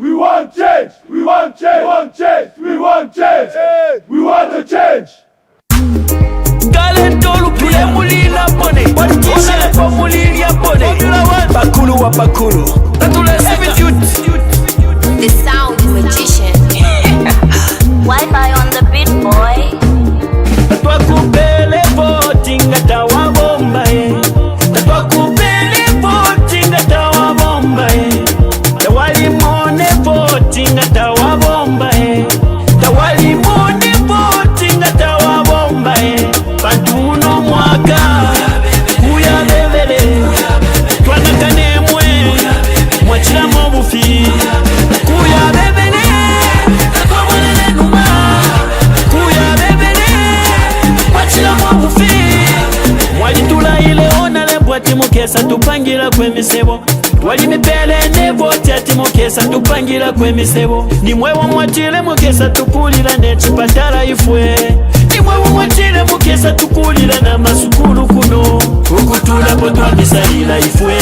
We want change. We want change. We want change. We want change. We want a change. The sound magician. Wi-Fi on the beat, boy. Mukesa tupangira kwemisebo wali mipele nevoti ati mukesa tupangira kwemisebo nimwewo mwatile mukesa tukulira nechipatala ifwe nimwewo mwatile mukesa tukulira na masukulu kuno ukutula potwamisalila ifwe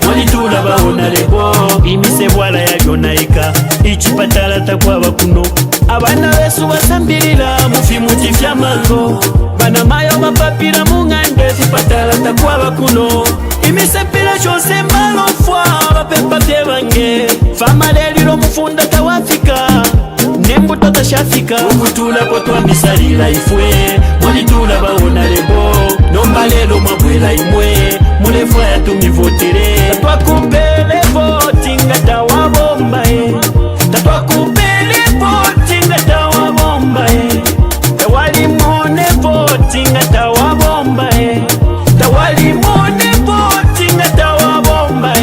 mwalitula baona lebo imisebo ala yalyonaika ichipatala takwaba kuno abana besu basambilila mufimuti fyamango bana mayo mapapira mungande zipatala takwaba kuno imisepila chose malofwa bapepa byebange fama lelilo mufunda tawafika nembuto tashafika ukutula potwamisalila ifwe mwalitula baona lebo nomba lelo mwabwela imwe mulefwa yatumivotele tatwakupele voti ngata wabomba tatwakupele voti ngata wabomba tawalimone voti ngata wabomba tawalimone voti ngata wabomba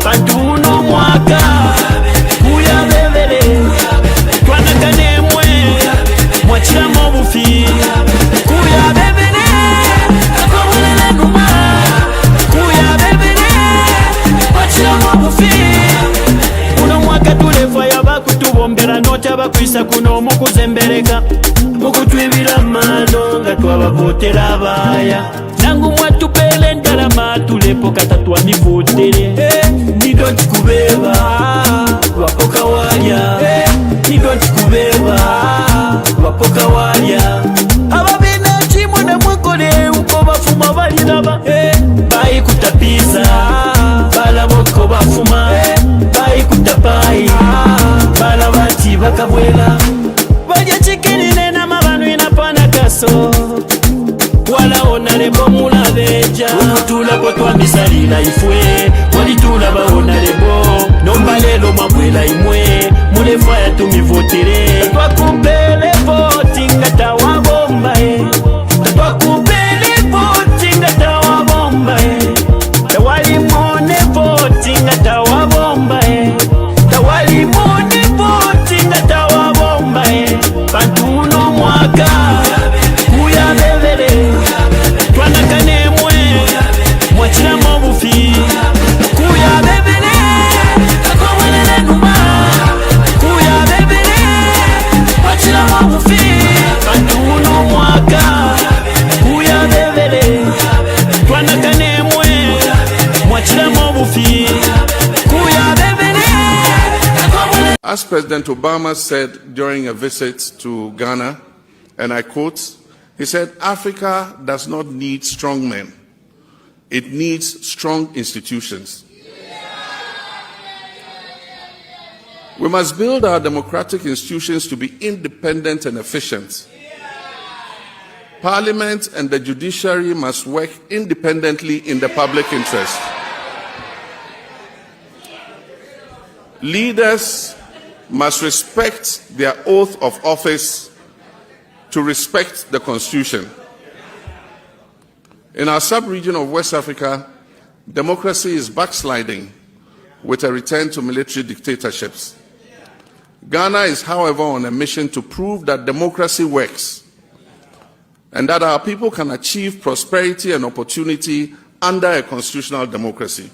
panduno mwaka kuya bebele twanakanemwe mwachilamo bufi kuya bebele akwamulele numa kuya bebele mwachilamo bufi uno mwaka tulefa yabakutubombera nota bakwisa kuno mukuzembereka mukutwibira mano nga twabavotera abaya nangu mwatupele ndalama tulepo katatwa mivotele nidonti kubeba wapoka walya nidonti kubeba wapoka walya ababina chimwe na mwekole uko bafuma baliraba bayi kutapiza balaboko bafuma bayi kutapai balabati bakabwela balya chikinine na mabanu inapana kaso wala onalebo mulabeja ukutula potwamisalila ifwe mwalitula baonalebo nomba lelo mwabwela imwe mulefwa yatumivotele twakupele voti ngata wabomba twakupele voti ngata wabomba tawalimone voti ngata wabomba tawalimone voti ngata wabomba pantuno mwaka kuya bebele twanakanemwe mwachilamo bufi kuya bebele akwamulele numa kuya bebele mwachilamo bufi pantuno mwaka kuya bebele twanakanemwe mwachilamo bufi kuya bebele akwamulele. As President Obama said during a visit to Ghana, and I quote, he said, Africa does not need strong men. It needs strong institutions. We must build our democratic institutions to be independent and efficient. Parliament and the judiciary must work independently in the public interest. Leaders must respect their oath of office to respect the Constitution. In our sub-region of West Africa, democracy is backsliding with a return to military dictatorships. Ghana is, however, on a mission to prove that democracy works and that our people can achieve prosperity and opportunity under a constitutional democracy.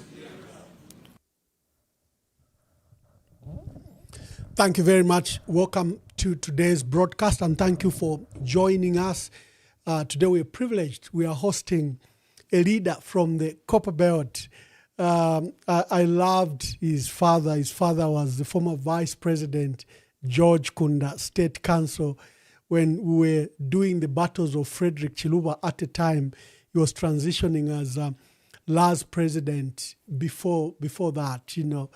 Thank you very much. Welcome to today's broadcast, and thank you for joining us. Today we are privileged. We are hosting a leader from the Copper Belt, I loved his father. His father was the former Vice President George Kunda, State Council. When we were doing the battles of Frederick Chiluba at the time, he was transitioning as last president before that, you know.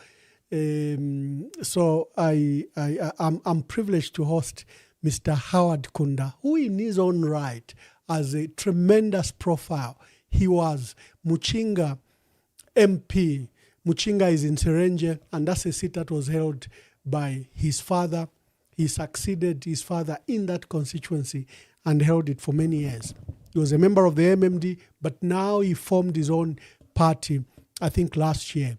So I'm privileged to host Mr. Howard Kunda, who in his own right has a tremendous profile. He was Muchinga MP. Muchinga is in Serenje, and that's a seat that was held by his father. He succeeded his father in that constituency and held it for many years. He was a member of the MMD, but now he formed his own party, I think last year.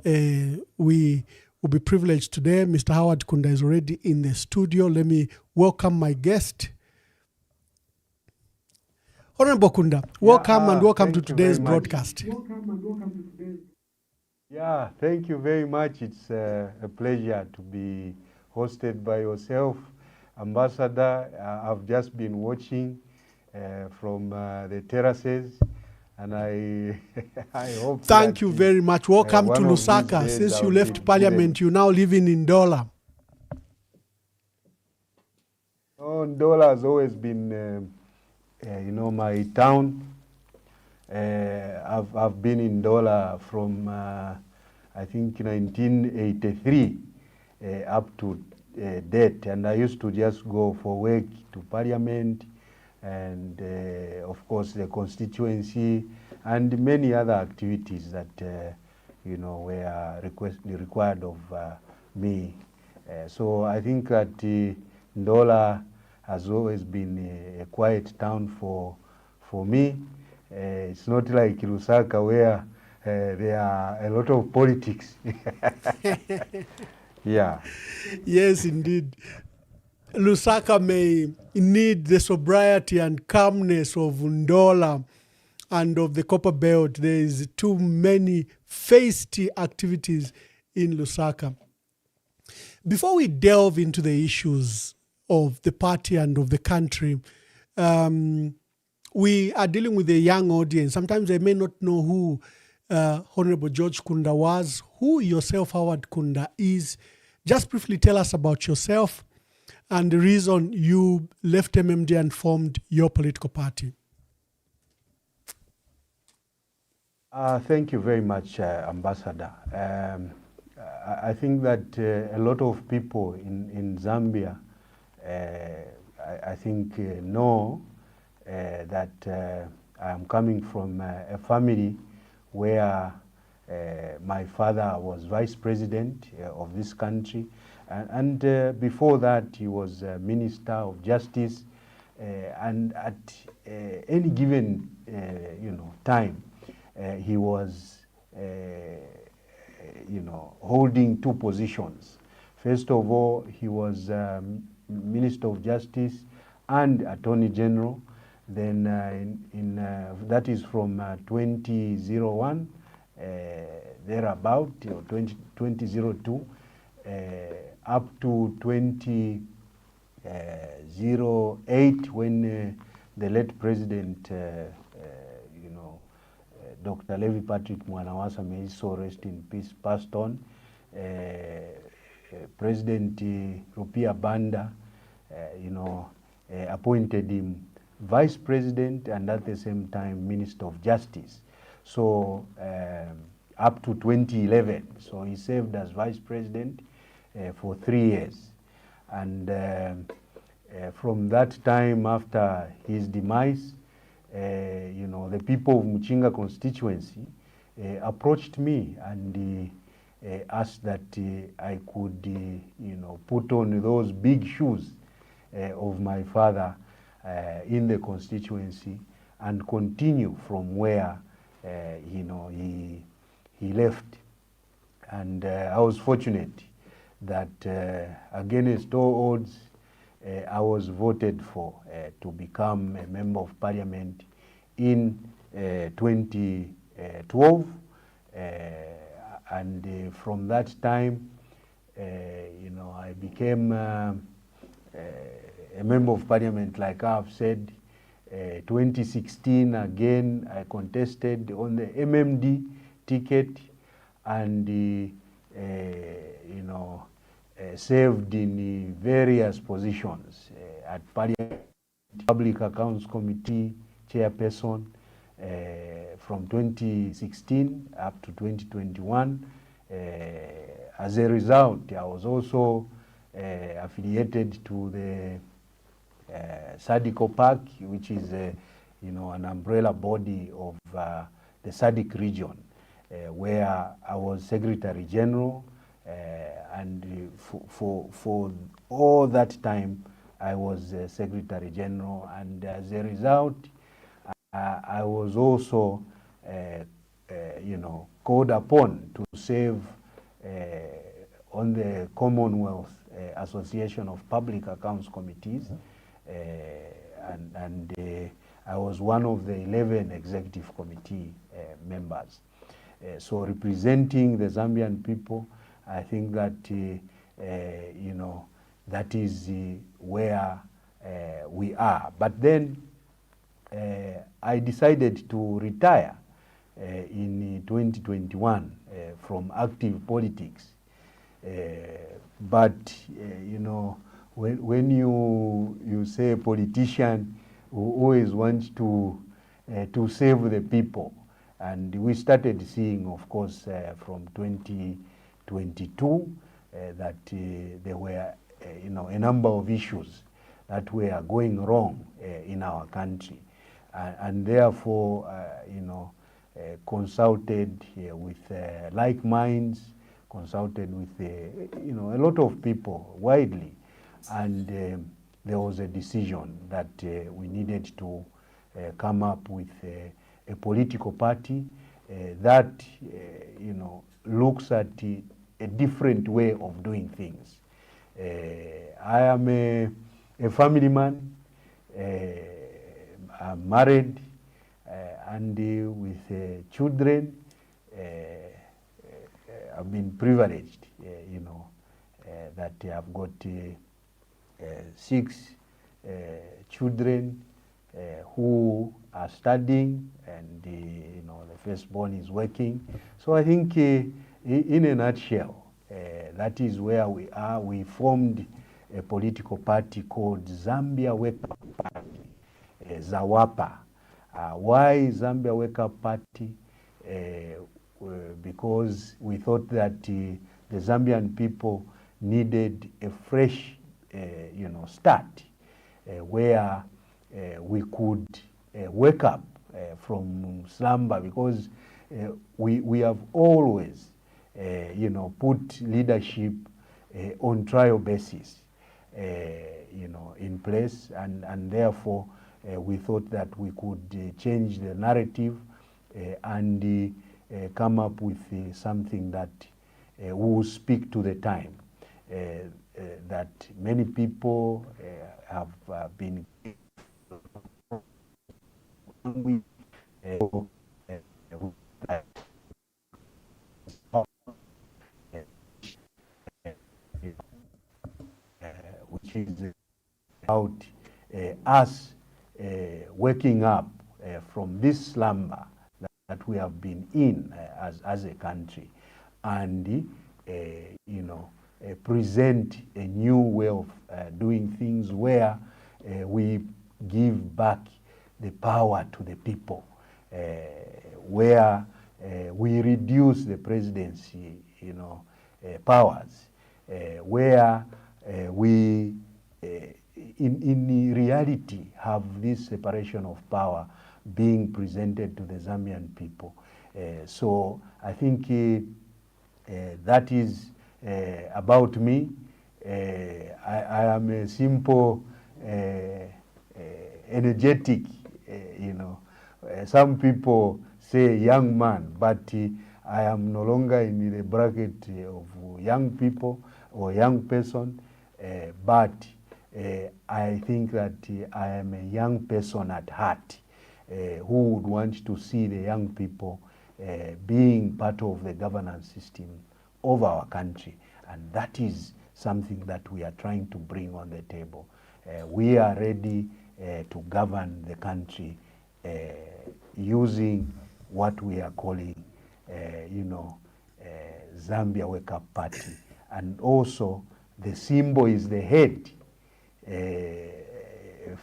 We will be privileged today. Mr. Howard Kunda is already in the studio. Let me welcome my guest. Honorable Kunda, welcome and welcome to today's broadcast. Yeah, thank you very much. It's a pleasure to be hosted by yourself, Ambassador. I've just been watching from the terraces, and I hope. Thank you very much. Welcome to Lusaka. Since you left Parliament, you're now living in Ndola. Oh, Ndola has always been, my town. I've been in Ndola from I think 1983 up to date, and I used to just go for work to Parliament, and of course the constituency and many other activities that were required of me. So I think that Ndola has always been a quiet town for me. It's not like Lusaka where there are a lot of politics. Yeah. Yes, indeed. Lusaka may need the sobriety and calmness of Ndola and of the Copper Belt. There is too many feisty activities in Lusaka. Before we delve into the issues of the party and of the country, we are dealing with a young audience. Sometimes they may not know who Honorable George Kunda was, who yourself, Howard Kunda, is. Just briefly tell us about yourself and the reason you left MMD and formed your political party. Thank you very much, Ambassador. I think that a lot of people in Zambia, I think, know that I am coming from a family where my father was vice president of this country, and before that he was Minister of Justice, and at any given time he was holding two positions. First of all, he was Minister of Justice and Attorney General. Then that is from 2001 thereabout, or 2002 up to 2008 when the late President Dr. Levi Patrick Mwanawasa, may his soul rest in peace, passed on. President Rupia Banda appointed him Vice President and at the same time Minister of Justice. So up to 2011. So he served as Vice President for 3 years. And from that time, after his demise, the people of Muchinga constituency approached me and asked that I could put on those big shoes of my father in the constituency and continue from where he left. And I was fortunate that against all odds I was voted for to become a member of parliament in 2012, and from that time I became a member of parliament, like I've said, 2016 again I contested on the MMD ticket and you know, served in various positions at Parliament, Public Accounts Committee chairperson from 2016 up to 2021. As a result, I was also affiliated to the SADC PAC, which is you know, an umbrella body of the SADC region, where I was Secretary General, and for all that time I was Secretary General, and as a result I was also you know, called upon to serve on the Commonwealth Association of Public Accounts Committees, and I was one of the 11 executive committee members. So representing the Zambian people, I think that you know, that is where we are. But then I decided to retire in 2021 from active politics. But you know, when you say politician, who always want to serve the people, and we started seeing, of course, from 2022 that there were you know, a number of issues that were going wrong in our country, and therefore you know, consulted with like minds, consulted with you know, a lot of people widely, and there was a decision that we needed to come up with a political party that you know, looks at a different way of doing things. I am a family man. I'm married and with children. I've been privileged, you know, that I've got 6 children who are studying, and you know, the firstborn is working. So I think in a nutshell, that is where we are. We formed a political party called Zambia Wake Up Party, ZAWAPA. Why Zambia Wake Up Party? Because we thought that the Zambian people needed a fresh you know, start, where we could wake up from slumber, because we have always you know, put leadership on trial basis you know, in place, and therefore we thought that we could change the narrative and come up with something that will speak to the time, that many people have been which is about us waking up from this slumber that we have been in as a country, and you know, present a new way of doing things, where we give back the power to the people, where we reduce the presidency, you know, powers, where we in reality have this separation of power being presented to the Zambian people. So I think that is about me. I am a simple, energetic, you know, some people say young man, but I am no longer in the bracket of young people or young person, but I think that I am a young person at heart, who would want to see the young people being part of the governance system of our country. And that is something that we are trying to bring on the table. We are ready to govern the country using what we are calling, Zambia Wake Up Party. And also the symbol is the head.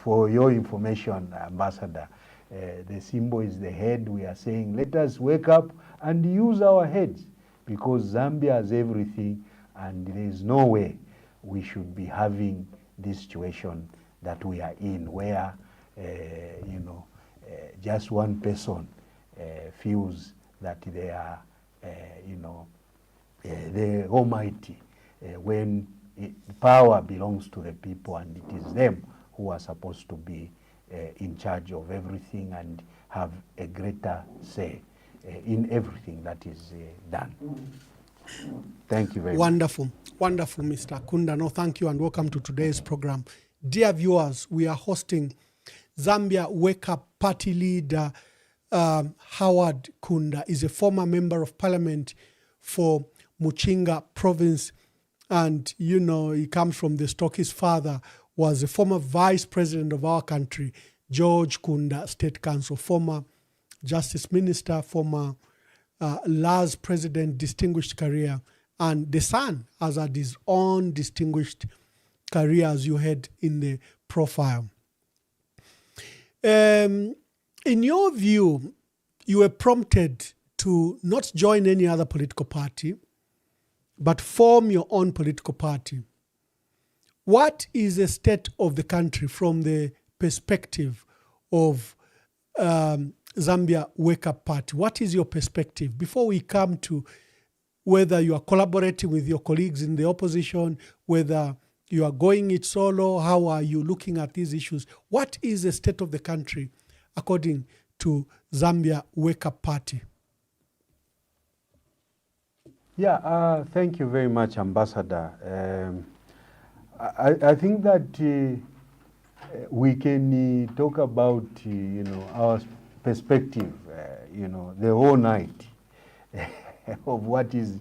For your information, Ambassador, the symbol is the head. We are saying, let us wake up and use our heads, because Zambia has everything, and there is no way we should be having this situation that we are in, where just one person feels that they are, the Almighty, when power belongs to the people, and it is them who are supposed to be in charge of everything and have a greater say in everything that is done. Thank you very much. Wonderful. Wonderful, Mr. Kunda. No, thank you and welcome to today's program. Dear viewers, we are hosting Zambia Wake Up Party leader Howard Kunda. Is a former member of parliament for Muchinga province, and he comes from the stock. His father was a former vice president of our country, George Kunda State Council, former justice minister, former LAS president, distinguished career, and the son has had his own distinguished career, as you heard in the profile. In your view, you were prompted to not join any other political party, but form your own political party. What is the state of the country from the perspective of Zambia Wake Up Party? What is your perspective? Before we come to whether you are collaborating with your colleagues in the opposition, whether you are going it solo, how are you looking at these issues? What is the state of the country according to Zambia Wake Up Party? Yeah, thank you very much, Ambassador. I think that we can talk about our perspective, the whole night of what is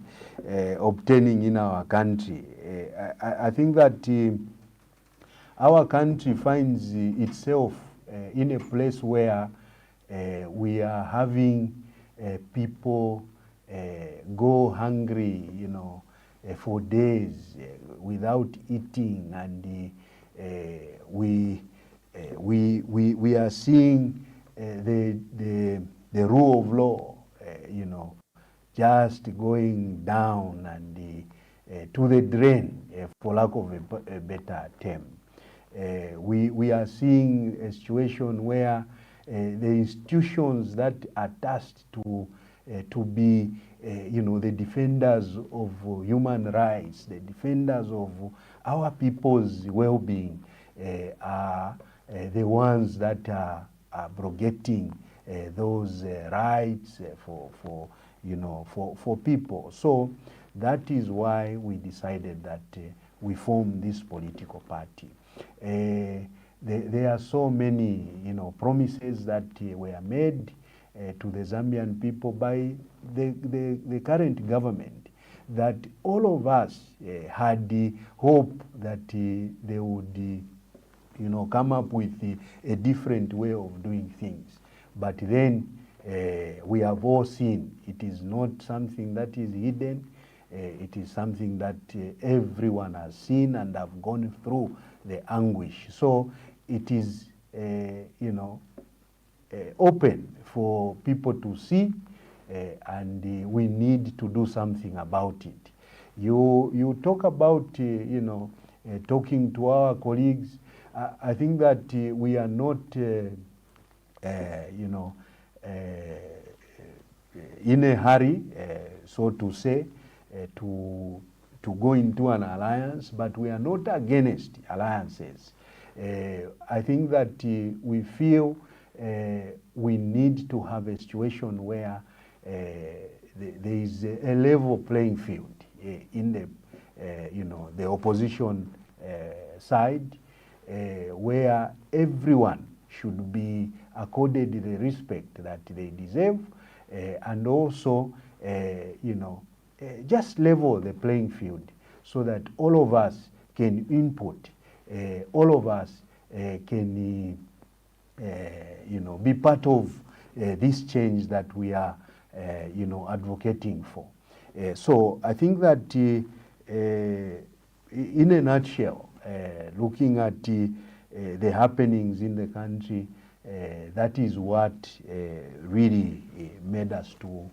obtaining in our country. I think that our country finds itself in a place where we are having people go hungry, for days without eating, and we are seeing the rule of law, just going down and to the drain, for lack of a better term. We are seeing a situation where the institutions that are tasked to be the defenders of human rights, the defenders of our people's well-being, are the ones that are abrogating those rights for people. So that is why we decided that we form this political party. There are so many promises that were made to the Zambian people by the current government, that all of us had the hope that they would come up with a different way of doing things. But then we have all seen it is not something that is hidden. It is something that everyone has seen and have gone through the anguish. So it is open for people to see, and we need to do something about it. You talk about talking to our colleagues. I think that we are not in a hurry, so to say, to go into an alliance, but we are not against alliances. I think that we feel we need to have a situation where there is a level playing field in the opposition side, where everyone should be accorded the respect that they deserve, and also just level the playing field so that all of us can input, all of us can be part of this change that we are advocating for. So I think that in a nutshell, looking at the happenings in the country, that is what really made us to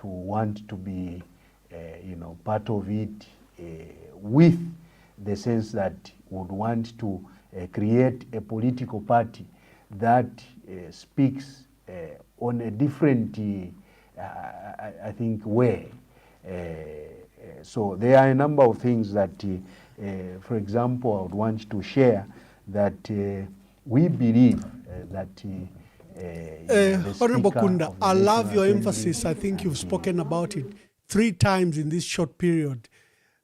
want to be part of it, with the sense that would want to create a political party that speaks on a different, I think, way. So there are a number of things that, for example, I would want to share that we believe that Honorable Kunda, I love your emphasis. I think you've spoken about it 3 times in this short period,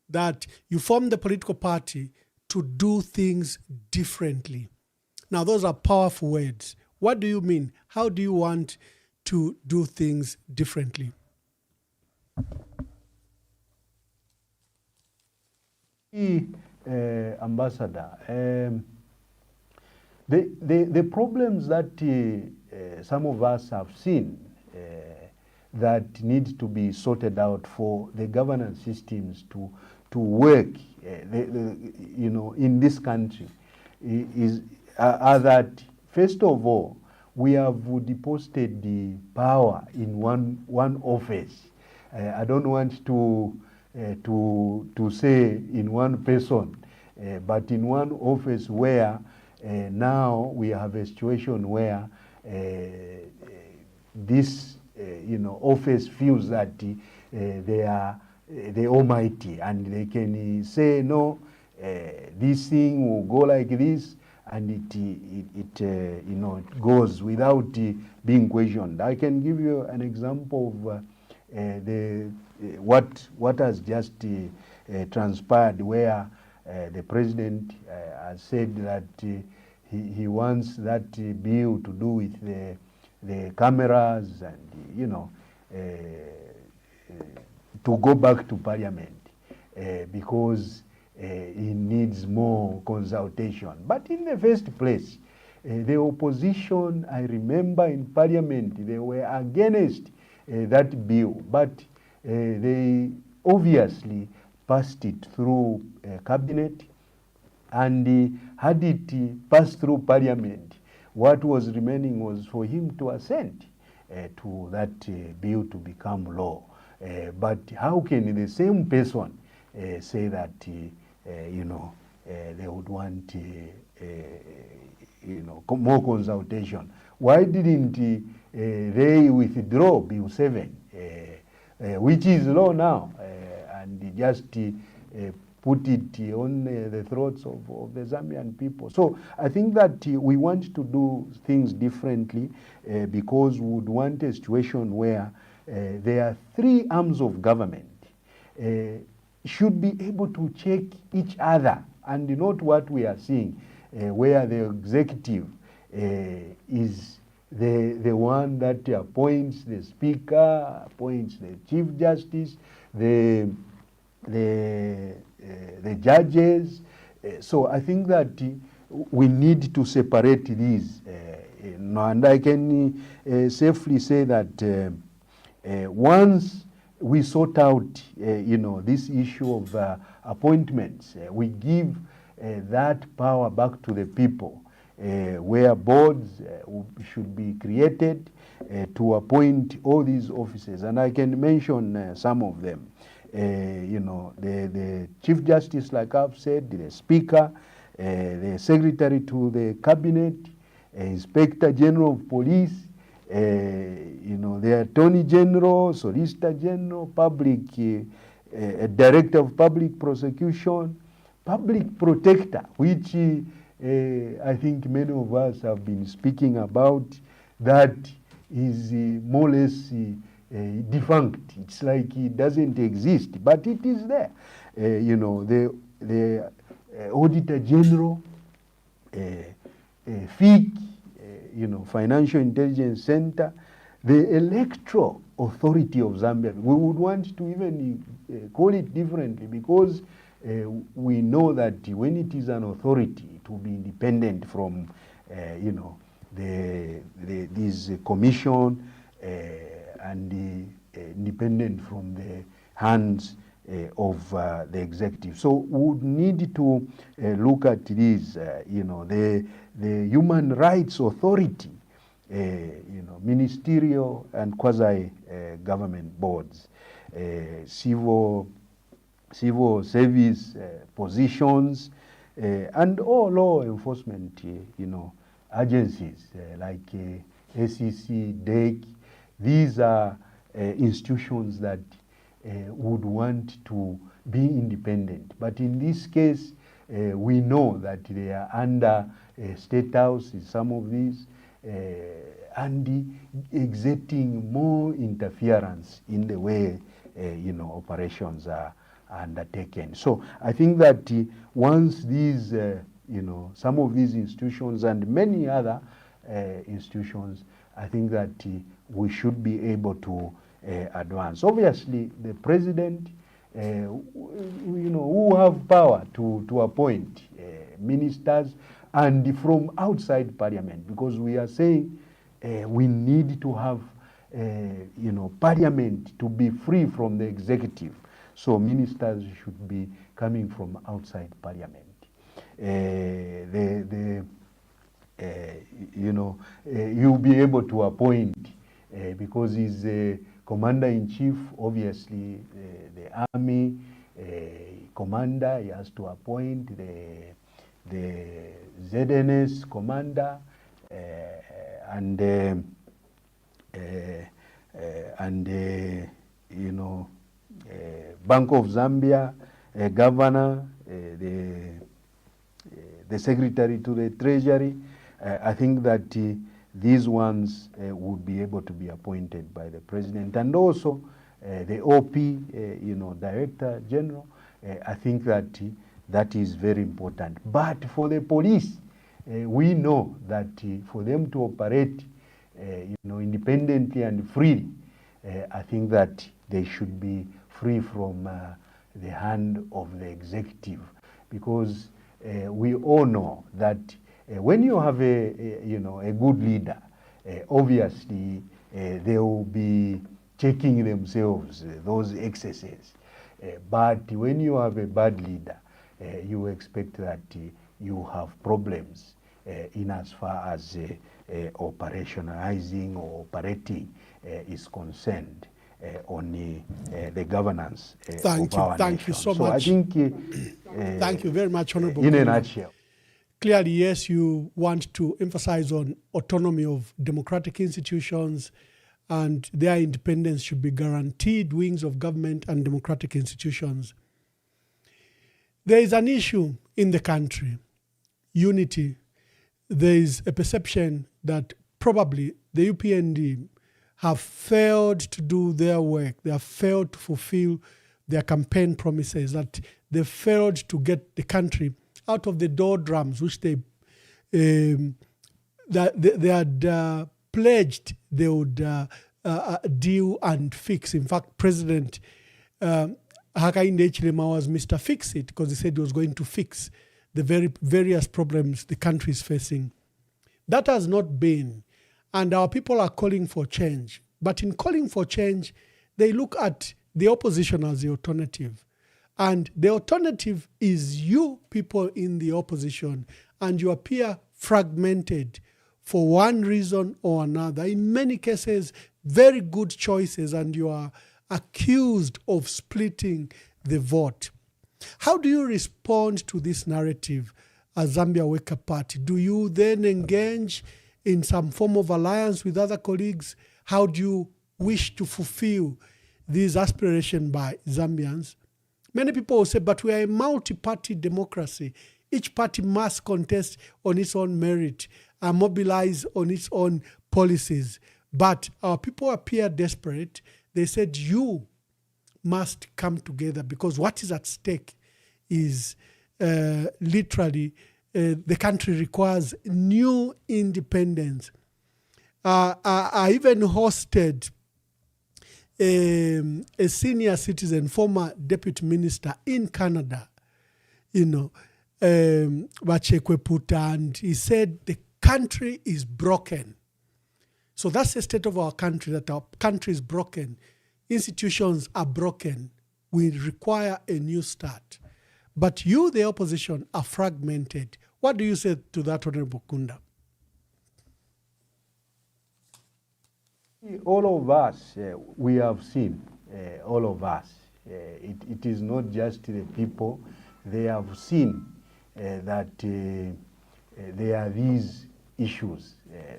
that you formed the political party to do things differently. Now, those are powerful words. What do you mean? How do you want to do things differently? Ambassador, the problems that some of us have seen that need to be sorted out for the governance systems to work, in this country are that, first of all, we have deposited the power in one office. I don't want to say in one person, but in one office where now we have a situation where this office feels that they are the almighty and they can say no, this thing will go like this, and it goes without being questioned. I can give you an example of what has just transpired, where the president has said that he wants that bill to do with the cameras and to go back to parliament because he needs more consultation. But in the first place, the opposition, I remember in parliament, they were against that bill, but they obviously passed it through cabinet, and had it passed through parliament, what was remaining was for him to assent to that bill to become law. But how can the same person say that they would want more consultation? Why didn't they withdraw Bill 7, which is law now, and just put it on the throats of the Zambian people? So I think that we want to do things differently because we would want a situation where there are 3 arms of government should be able to check each other, and not what we are seeing, where the executive is the one that appoints the speaker, appoints the chief justice, the judges. So I think that we need to separate these, and I can safely say that once we sort out this issue of appointments, we give that power back to the people, where boards should be created to appoint all these offices, and I can mention some of them. The Chief Justice, like I've said, the Speaker, the Secretary to the Cabinet, Inspector General of Police, the Attorney General, Solicitor General, Director of Public Prosecution, Public Protector, which I think many of us have been speaking about, that is more or less defunct. It's like it doesn't exist, but it is there. The Auditor General, FIC, Financial Intelligence Center, the Electoral Authority of Zambia. We would want to even call it differently, because we know that when it is an authority, to be independent from, this commission and independent from the hands of the executive. So we would need to look at this, the human rights authority, ministerial and quasi-government boards, civil service positions, and all law enforcement, agencies like SEC, DEC. These are institutions that would want to be independent. But in this case, we know that they are under State House in some of these, and exerting more interference in the way, operations are undertaken. So I think that once these, some of these institutions and many other institutions, I think that we should be able to advance. Obviously, the president, who have power to appoint ministers and from outside parliament, because we are saying we need to have, parliament to be free from the executive. So ministers should be coming from outside parliament. You'll be able to appoint because he's a commander-in-chief, obviously the army commander, he has to appoint the ZNS commander Bank of Zambia governor, the secretary to the treasury. I think that these ones would be able to be appointed by the president, and also the OP, Director General. I think that that is very important. But for the police, we know that for them to operate, independently and freely, I think that they should be free from the hand of the executive, because we all know that when you have a good leader, obviously they will be checking themselves, those excesses. But when you have a bad leader, you expect that you have problems in as far as operationalizing or operating is concerned on the governance of our Thank nation. you so So much. I think, Thank you very much, Honorable. in a nutshell. Clearly, yes, you want to emphasize on autonomy of democratic institutions, and their independence should be guaranteed, wings of government and democratic institutions. There is an issue in the country, unity. There is a perception that probably the UPND have failed to do their work. They have failed to fulfill their campaign promises, that they failed to get the country out of the doldrums which they had pledged they would deal and fix. In fact, President Hakainde Hichilema was Mr. Fix It, because he said he was going to fix the very various problems the country is facing. That has not been, and our people are calling for change. But in calling for change, they look at the opposition as the alternative. And the alternative is you people in the opposition, and you appear fragmented for one reason or another. In many cases, very good choices, and you are accused of splitting the vote. How do you respond to this narrative as Zambia Wake Up Party? Do you then engage in some form of alliance with other colleagues? How do you wish to fulfill these aspirations by Zambians? Many people will say, but we are a multi-party democracy. Each party must contest on its own merit and mobilize on its own policies. But our people appear desperate. They said, you must come together, because what is at stake is literally the country requires new independence. I even hosted a senior citizen, former deputy minister in Canada, Bachekweputa, and he said the country is broken. So that's the state of our country, that our country is broken. Institutions are broken. We require a new start. But you, the opposition, are fragmented. What do you say to that, Honorable Kunda? All of us, we have seen, all of us. It is not just the people. They have seen that there are these issues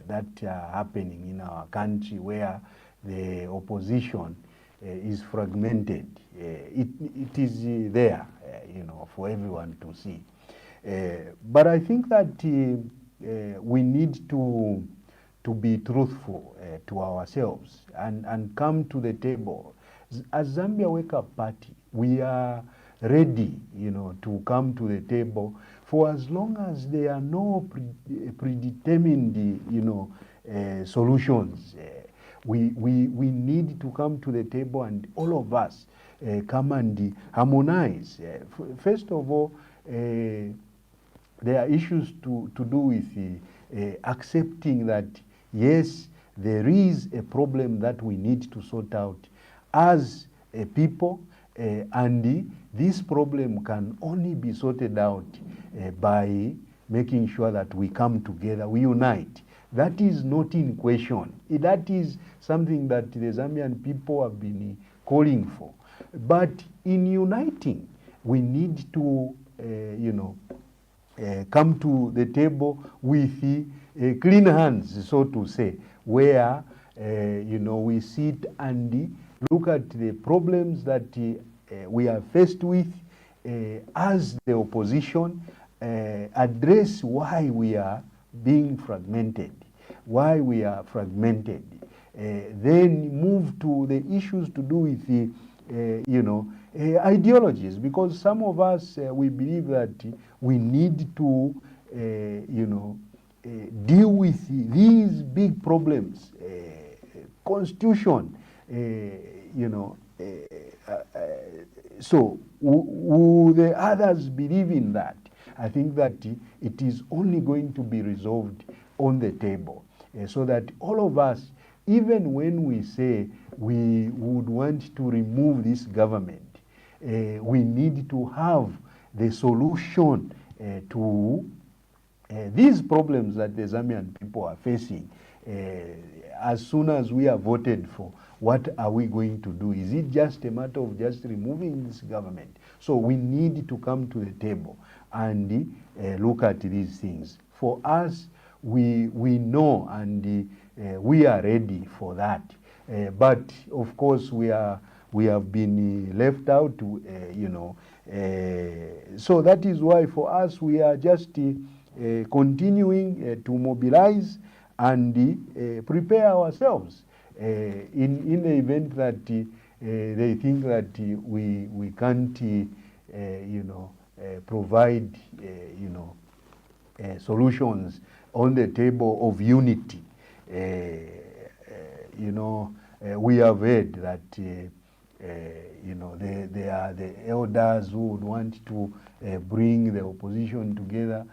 that are happening in our country where the opposition is fragmented. It is there, for everyone to see. But I think that we need to be truthful to ourselves and come to the table. As Zambia Wake Up Party, we are ready, to come to the table for as long as there are no predetermined, solutions. We need to come to the table, and all of us come and harmonize. First of all, there are issues to do with accepting that, yes, there is a problem that we need to sort out as a people, and this problem can only be sorted out by making sure that we come together, we unite. That is not in question. That is something that the Zambian people have been calling for. But in uniting, we need to, come to the table with clean hands, so to say, where, we sit and look at the problems that we are faced with as the opposition, address why we are being fragmented, then move to the issues to do with the, ideologies, because some of us, we believe that we need to, deal with these big problems, constitution, so the others believe in that. I think that it is only going to be resolved on the table, so that all of us, even when we say we would want to remove this government, we need to have the solution to these problems that the Zambian people are facing. As soon as we are voted for, what are we going to do? Is it just a matter of just removing this government? So we need to come to the table and look at these things. For us, we know and we are ready for that. But of course, we have been left out, so that is why for us we are just continuing to mobilize and prepare ourselves in the event that they think that we can't provide solutions on the table of unity. We have heard that there are the elders who would want to bring the opposition together,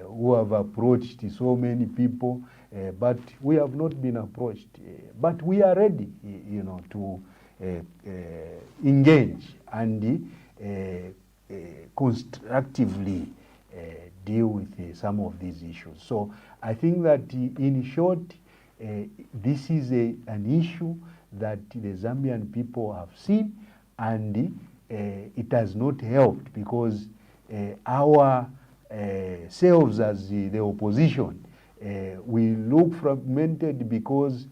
who have approached so many people, but we have not been approached. But we are ready, to engage and constructively deal with some of these issues. So I think that in short, this is an issue that the Zambian people have seen, and it has not helped because our selves as the opposition, we look fragmented because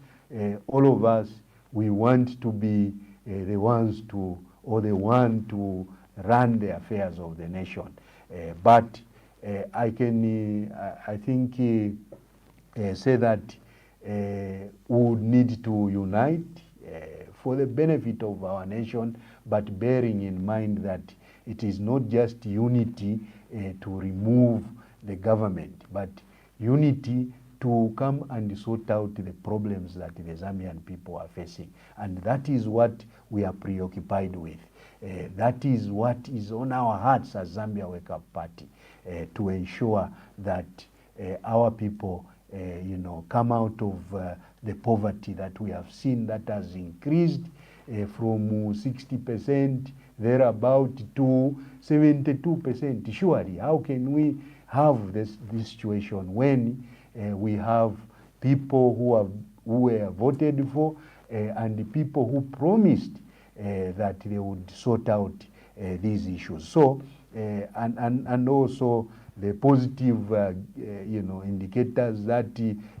all of us, we want to be the ones to, or the one to run the affairs of the nation. But I think say that we would need to unite for the benefit of our nation, but bearing in mind that it is not just unity to remove the government, but unity to come and sort out the problems that the Zambian people are facing. And that is what we are preoccupied with. That is what is on our hearts as Zambia Wake Up Party, to ensure that our people come out of the poverty that we have seen that has increased from 60% thereabout to 72%. Surely, how can we have this situation when we have people who were voted for and the people who promised that they would sort out these issues? So, and also the positive, indicators that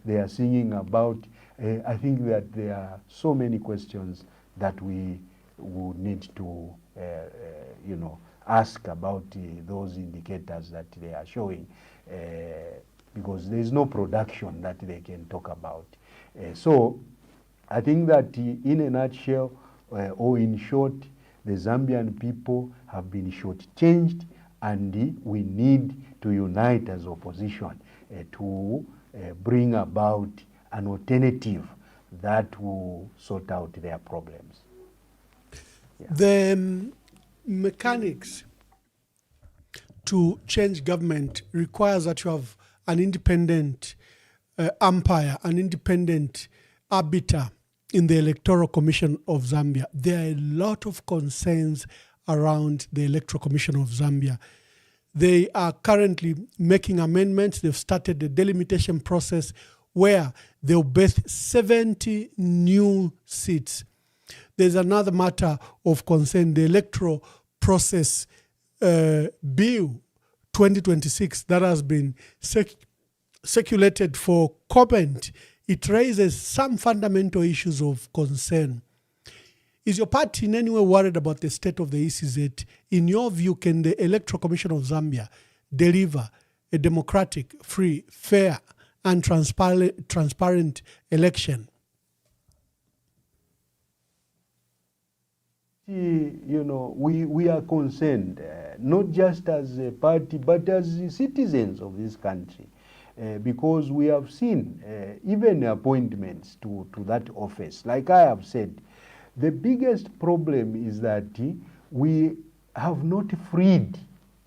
they are singing about. I think that there are so many questions that we would need to, ask about those indicators that they are showing, because there is no production that they can talk about. So I think that in a nutshell, or in short, the Zambian people have been shortchanged, and we need to unite as opposition to bring about an alternative that will sort out their problems. Yeah. The mechanics to change government requires that you have an independent umpire, an independent arbiter in the Electoral Commission of Zambia. There are a lot of concerns around the Electoral Commission of Zambia. They are currently making amendments. They've started the delimitation process where they'll birth 70 new seats. There's another matter of concern, the Electoral Process Bill 2026 that has been circulated for comment. It raises some fundamental issues of concern. Is your party in any way worried about the state of the ECZ? In your view, can the Electoral Commission of Zambia deliver a democratic, free, fair, and transparent election? We are concerned, not just as a party, but as citizens of this country, because we have seen even appointments to that office. Like I have said, the biggest problem is that we have not freed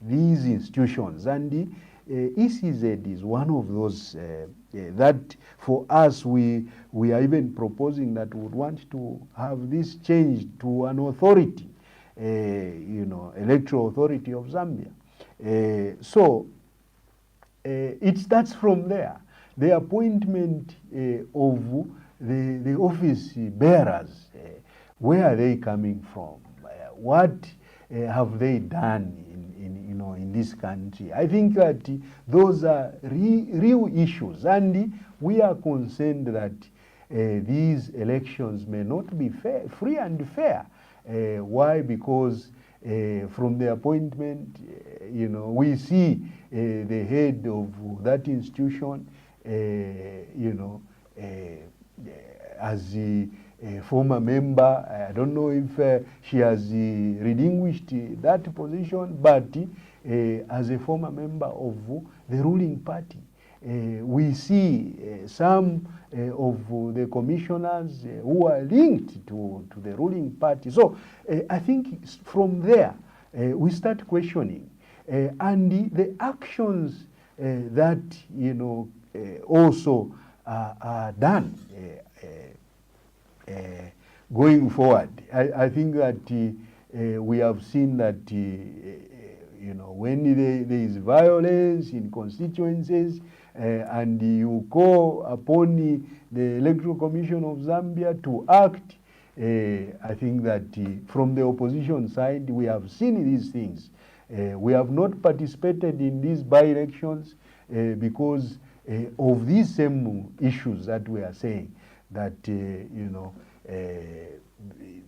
these institutions, and the ECZ is one of those that for us we are even proposing that we would want to have this changed to an authority, Electoral Authority of Zambia. So it starts from there. The appointment of the office bearers, where are they coming from? What have they done in this country? I think that those are real issues, and we are concerned that these elections may not be fair, free and fair. Why? Because from the appointment, we see the head of that institution, as a former member. I don't know if she has relinquished that position, but as a former member of the ruling party, we see some of the commissioners who are linked to the ruling party. So I think from there we start questioning, and the actions that also are done going forward. I think that we have seen that when there is violence in constituencies, and you call upon the Electoral Commission of Zambia to act, I think that from the opposition side we have seen these things. We have not participated in these by-elections because of these same issues that we are saying, that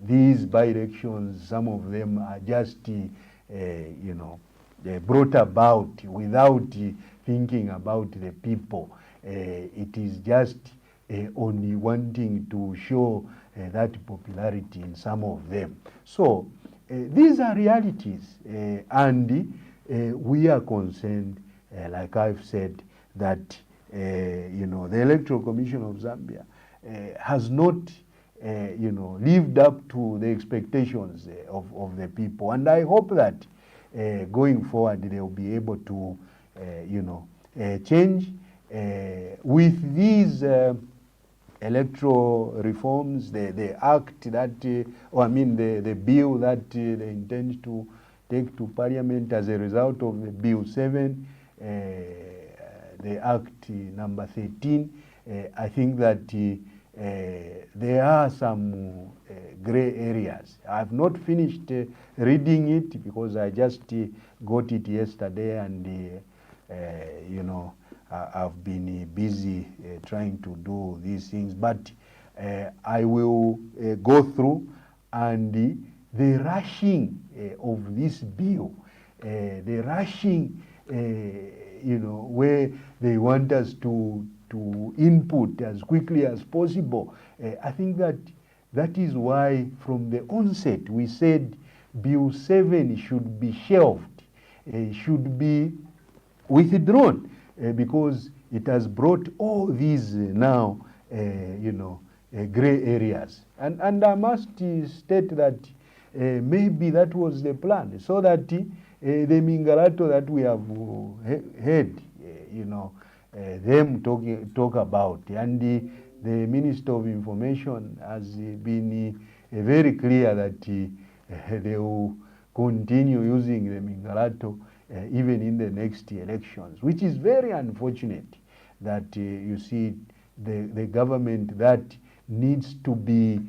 these by-elections, some of them are just brought about without thinking about the people. It is just only wanting to show that popularity in some of them. So these are realities, and we are concerned, like I've said, that the Electoral Commission of Zambia has not, lived up to the expectations of the people. And I hope that going forward they will be able to, change with these electoral reforms, the act that, the bill that they intend to take to Parliament as a result of the Bill 7, the Act number 13. I think that there are some gray areas. I have not finished reading it because I just got it yesterday, and I've been busy trying to do these things. But I will go through, and the rushing of this bill, the rushing, where they want us to input as quickly as possible. I think that is why from the onset we said Bill 7 should be shelved, should be withdrawn, because it has brought all these now, gray areas. And I must state that maybe that was the plan, so that the Mingalato that we have heard, them talk about, and the Minister of Information has been very clear that they will continue using the Mingalato even in the next elections, which is very unfortunate that you see the government that needs to be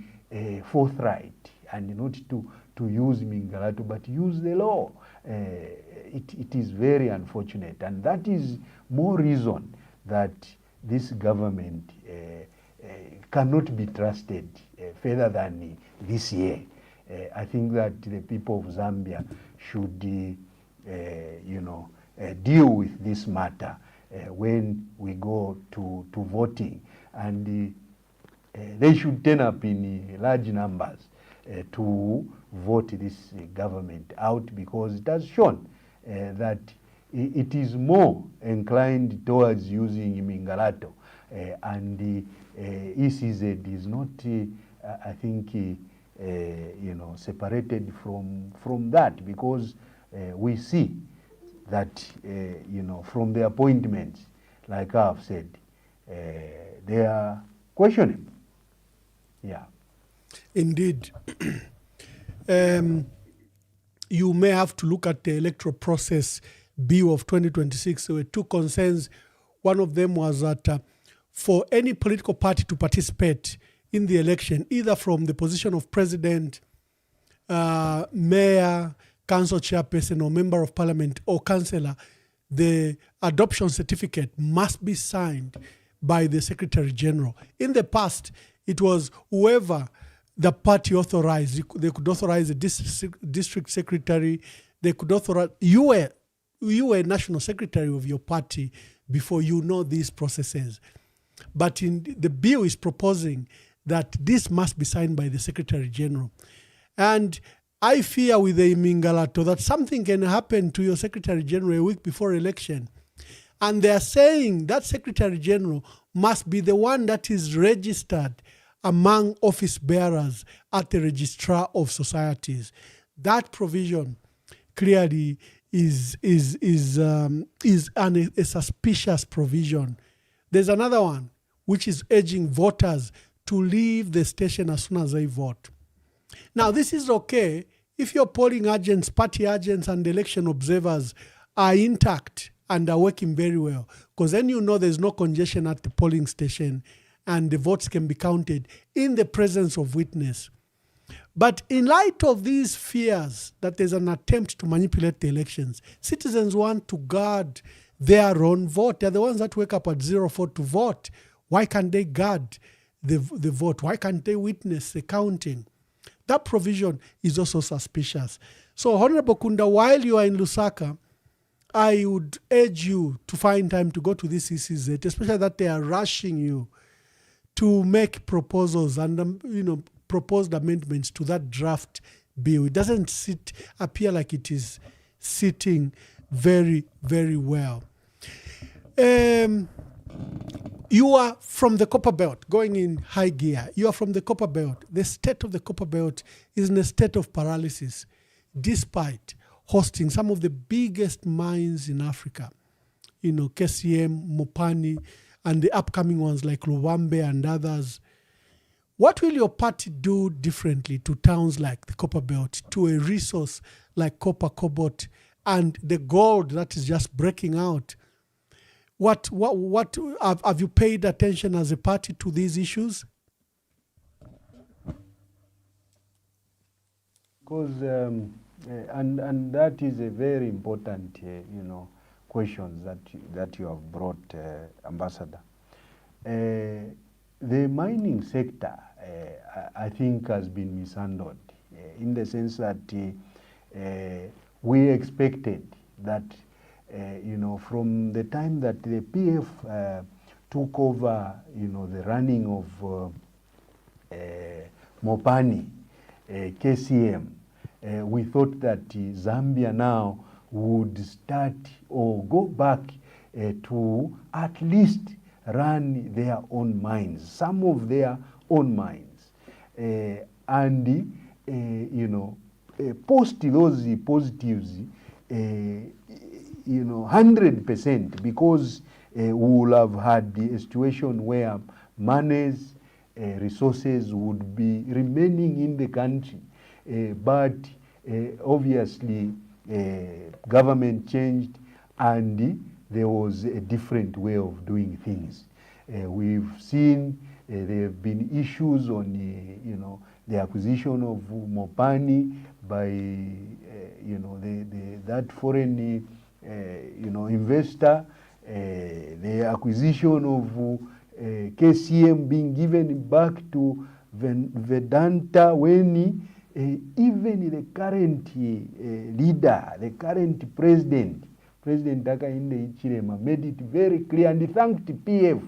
forthright and not to use Mingalato but use the law. It is very unfortunate, and that is more reason that this government cannot be trusted further than this year. I think that the people of Zambia should deal with this matter when we go to voting, and they should turn up in large numbers to vote this government out, because it has shown that it is more inclined towards using Mingalato, and ECZ is not, I think, separated from that, because we see that, from the appointments, like I have said, they are questionable. Yeah. Indeed. You may have to look at the electoral process bill of 2026. There were two concerns. One of them was that for any political party to participate in the election, either from the position of president, mayor, council chairperson, or member of parliament, or councillor, the adoption certificate must be signed by the Secretary General. In the past, it was whoever the party authorized. They could authorize a district secretary. They could authorize, you were national secretary of your party before you know these processes. But in the bill is proposing that this must be signed by the Secretary General. And I fear with the Mingalato that something can happen to your Secretary General a week before election. And they are saying that Secretary General must be the one that is registered among office bearers at the Registrar of Societies. That provision clearly is a suspicious provision. There's another one which is urging voters to leave the station as soon as they vote. Now, this is okay if your polling agents, party agents, and election observers are intact and are working very well, because then you know there's no congestion at the polling station and the votes can be counted in the presence of witness. But in light of these fears that there's an attempt to manipulate the elections, citizens want to guard their own vote. They're the ones that wake up at 04 to vote. Why can't they guard the vote? Why can't they witness the counting? That provision is also suspicious. So, Honorable Kunda, while you are in Lusaka, I would urge you to find time to go to this ECZ, especially that they are rushing you to make proposals and proposed amendments to that draft bill. It doesn't appear like it is sitting very, very well. You are from the Copper Belt, going in high gear. You are from the Copper Belt. The state of the Copper Belt is in a state of paralysis, despite hosting some of the biggest mines in Africa. You know, KCM, Mopani, and the upcoming ones like Lubambe and others. What will your party do differently to towns like the Copper Belt, to a resource like copper, cobalt, and the gold that is just breaking out? What have you paid attention as a party to these issues? Because and that is a very important, questions that you have brought, Ambassador. The mining sector, I think, has been mishandled in the sense that we expected that, from the time that the PF took over, the running of Mopani, KCM, we thought that Zambia now would start or go back to at least run their own mines, some of their own mines, and post those positives, 100%, because we will have had a situation where monies, resources would be remaining in the country, but obviously government changed and there was a different way of doing things. We've seen there have been issues on the acquisition of Mopani by that foreign investor, the acquisition of KCM being given back to Vedanta when even the current leader, the current President Hakainde Hichilema, made it very clear and thanked PF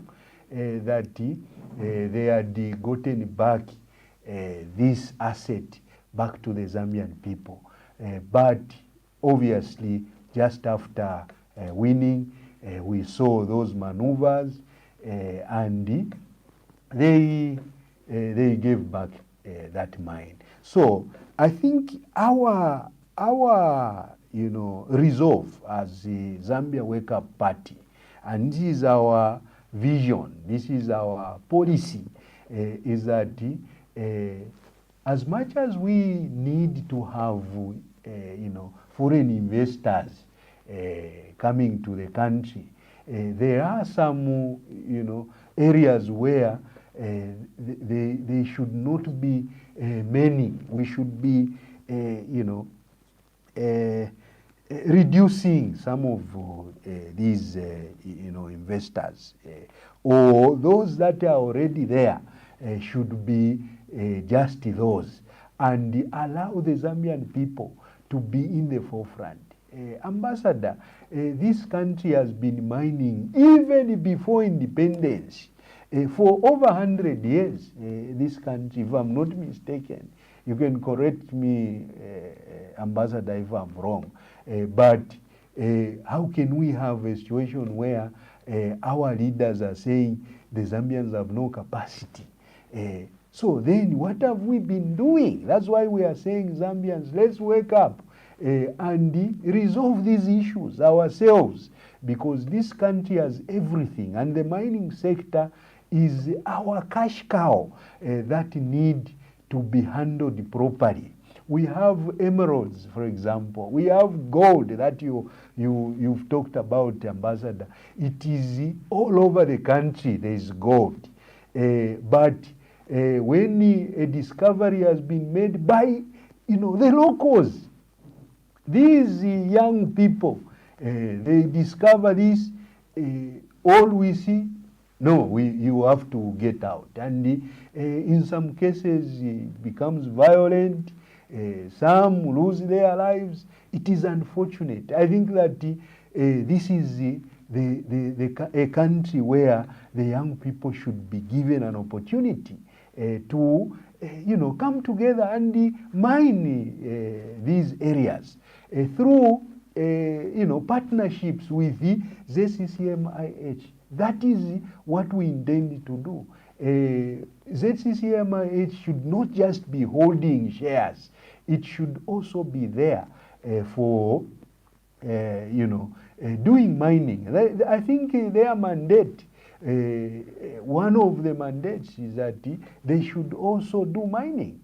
that they had gotten back this asset back to the Zambian people. But obviously, just after winning, we saw those maneuvers and they gave back that mine. So I think our resolve as the Zambia Wake Up Party, and this is our vision, this is our policy, is that as much as we need to have foreign investors coming to the country, there are some areas where they should not be many. We should be reducing some of these investors, or those that are already there should be just those, and allow the Zambian people to be in the forefront. Ambassador, this country has been mining even before independence. For over 100 years, this country, if I'm not mistaken, you can correct me, Ambassador, if I'm wrong, but how can we have a situation where our leaders are saying the Zambians have no capacity? So then what have we been doing? That's why we are saying, Zambians, let's wake up and resolve these issues ourselves, because this country has everything, and the mining sector is our cash cow that need to be handled properly. We have emeralds, for example. We have gold that you've talked about, Ambassador. It is all over the country. There is gold, but when a discovery has been made by the locals, these young people, they discover this. All we see, no, you have to get out, and in some cases it becomes violent. Some lose their lives. It is unfortunate. I think that this is a country where the young people should be given an opportunity to come together and mine these areas through partnerships with the ZCCMIH. That is what we intend to do. ZCCMIH should not just be holding shares. It should also be there for, doing mining. I think their mandate, one of the mandates is that they should also do mining.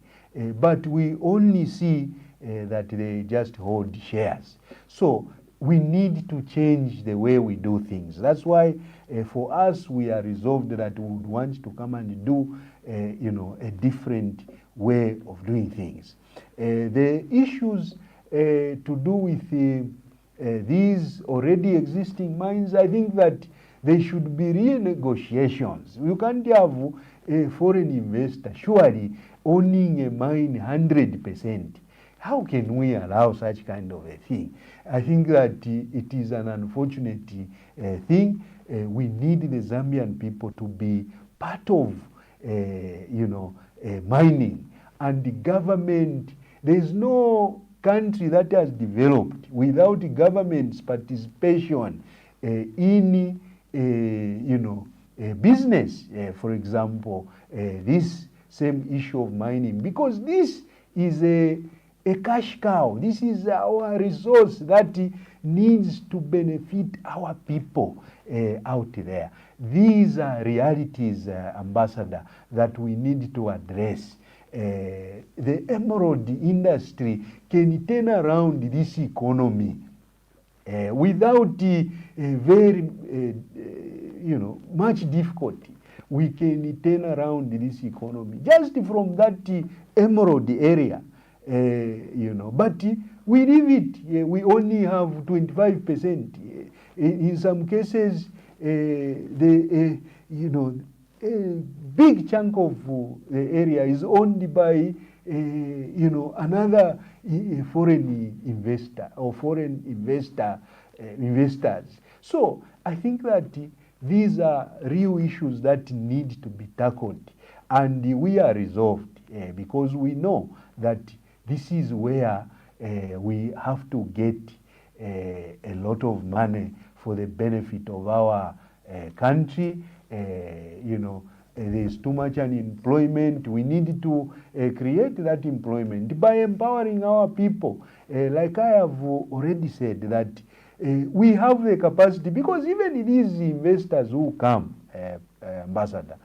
But we only see that they just hold shares. So we need to change the way we do things. That's why for us, we are resolved that we would want to come and do, a different way of doing things. The issues to do with these already existing mines, I think that there should be renegotiations. You can't have a foreign investor surely owning a mine 100%. How can we allow such kind of a thing? I think that it is an unfortunate thing. We need the Zambian people to be part of, mining. And the government, there is no country that has developed without the government's participation in, business. For example, this same issue of mining, because this is a cash cow. This is our resource that needs to benefit our people out there. These are realities, Ambassador, that we need to address. The emerald industry can turn around this economy without very, much difficulty. We can turn around this economy just from that emerald area. But we leave it. We only have 25%. In some cases, a big chunk of the area is owned by, another foreign investor or foreign investors. So I think that these are real issues that need to be tackled, and we are resolved because we know that this is where we have to get a lot of money for the benefit of our country. There's too much unemployment. We need to create that employment by empowering our people. Like I have already said, that we have the capacity, because even these investors who come, Ambassador,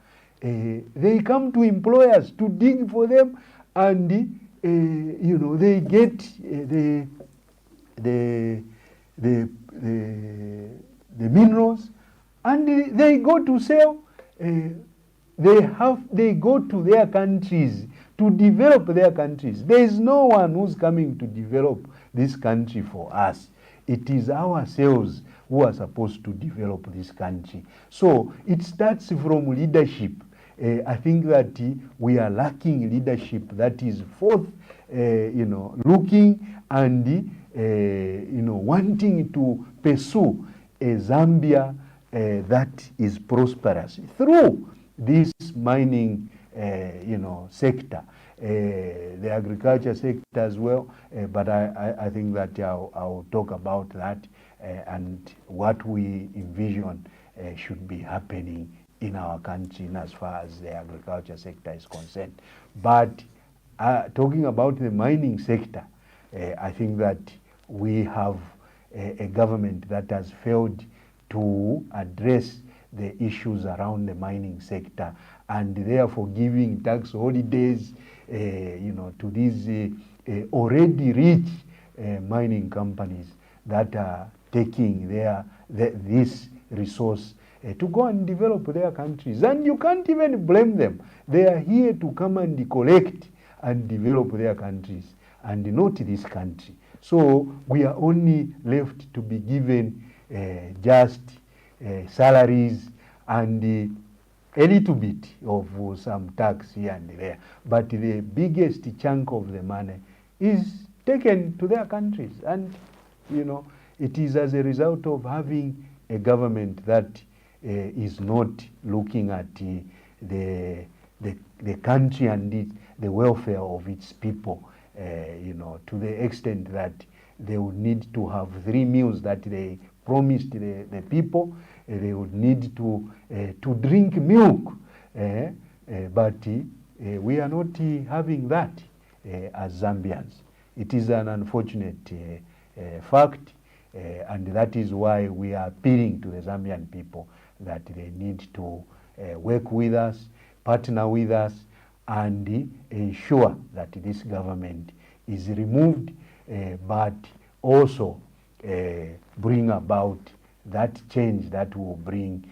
they come to employers to dig for them, and they get the minerals, and they go to sell. They go to their countries to develop their countries. There is no one who's coming to develop this country for us. It is ourselves who are supposed to develop this country. So it starts from leadership. I think that we are lacking leadership that is forth, looking and, wanting to pursue a Zambia that is prosperous through this mining, sector, the agriculture sector as well. But I think that I'll talk about that and what we envision should be happening in our country as far as the agriculture sector is concerned. But talking about the mining sector, I think that we have a government that has failed to address the issues around the mining sector, and therefore giving tax holidays, to these already rich mining companies that are taking this resource to go and develop their countries. And you can't even blame them. They are here to come and collect and develop their countries, and not this country. So we are only left to be given just salaries and a little bit of some tax here and there. But the biggest chunk of the money is taken to their countries. And, it is as a result of having a government that is not looking at the country and the welfare of its people, to the extent that they would need to have 3 meals that they promised the people. They would need to drink milk, but we are not having that as Zambians. It is an unfortunate fact, and that is why we are appealing to the Zambian people that they need to work with us, partner with us, and ensure that this government is removed, but also bring about that change that will bring,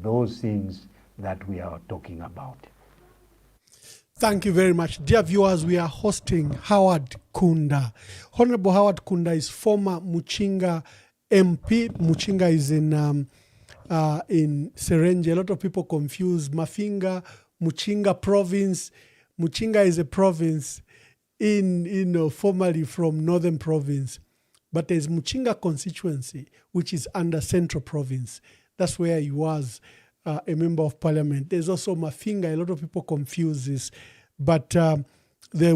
those things that we are talking about. Thank you very much. Dear viewers, we are hosting Howard Kunda. Honorable Howard Kunda is former Muchinga MP. Muchinga is in Serenje. A lot of people confuse Mafinga, Muchinga province. Muchinga is a province formerly from Northern Province. But there's Muchinga constituency, which is under Central Province. That's where he was a member of parliament. There's also Mafinga. A lot of people confuse this. But the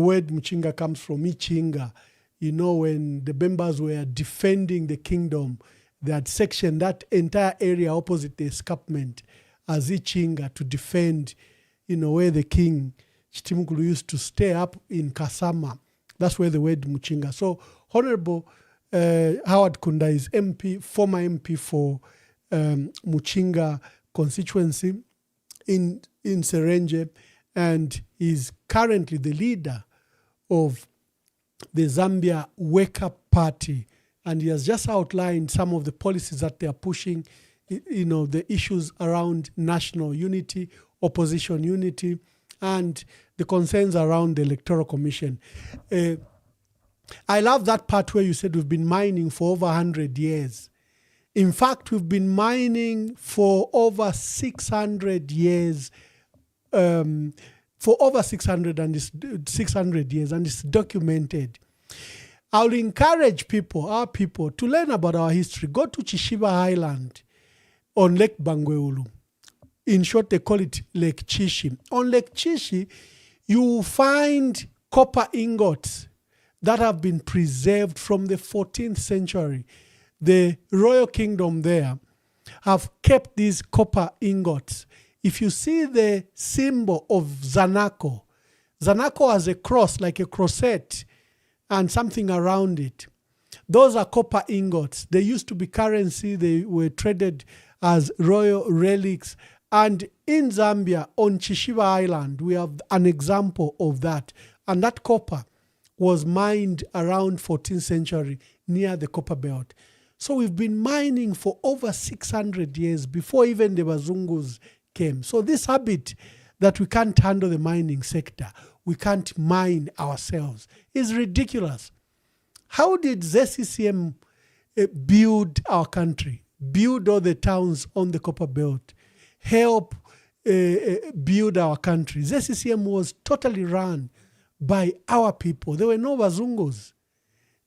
word Muchinga comes from Ichinga. When the members were defending the kingdom, they had sectioned that entire area opposite the escarpment as Ichinga to defend, where the king, Chitimukulu, used to stay up in Kasama. That's where the word Muchinga. So Honorable Howard Kunda is MP, former MP for Muchinga constituency in Serenje, and is currently the leader of the Zambia Wake Up Party. And he has just outlined some of the policies that they are pushing, the issues around national unity, opposition unity, and the concerns around the Electoral Commission. I love that part where you said we've been mining for over 100 years. In fact, we've been mining for over 600 years, and it's documented. I'll encourage our people, to learn about our history. Go to Chishiba Island on Lake Bangweulu. In short, they call it Lake Chishi. On Lake Chishi, you will find copper ingots that have been preserved from the 14th century. The royal kingdom there have kept these copper ingots. If you see the symbol of Zanaco, Zanaco has a cross, like a crossette, and something around it. Those are copper ingots. They used to be currency. They were traded as royal relics. And in Zambia, on Chishiba Island, we have an example of that. And that copper was mined around 14th century near the copper belt. So we've been mining for over 600 years before even the Bazungus came. So this habit that we can't handle the mining sector, we can't mine ourselves, is ridiculous. How did ZCCM build our country, build all the towns on the copper belt, help build our country? ZCCM was totally run by our people. There were no Bazungus.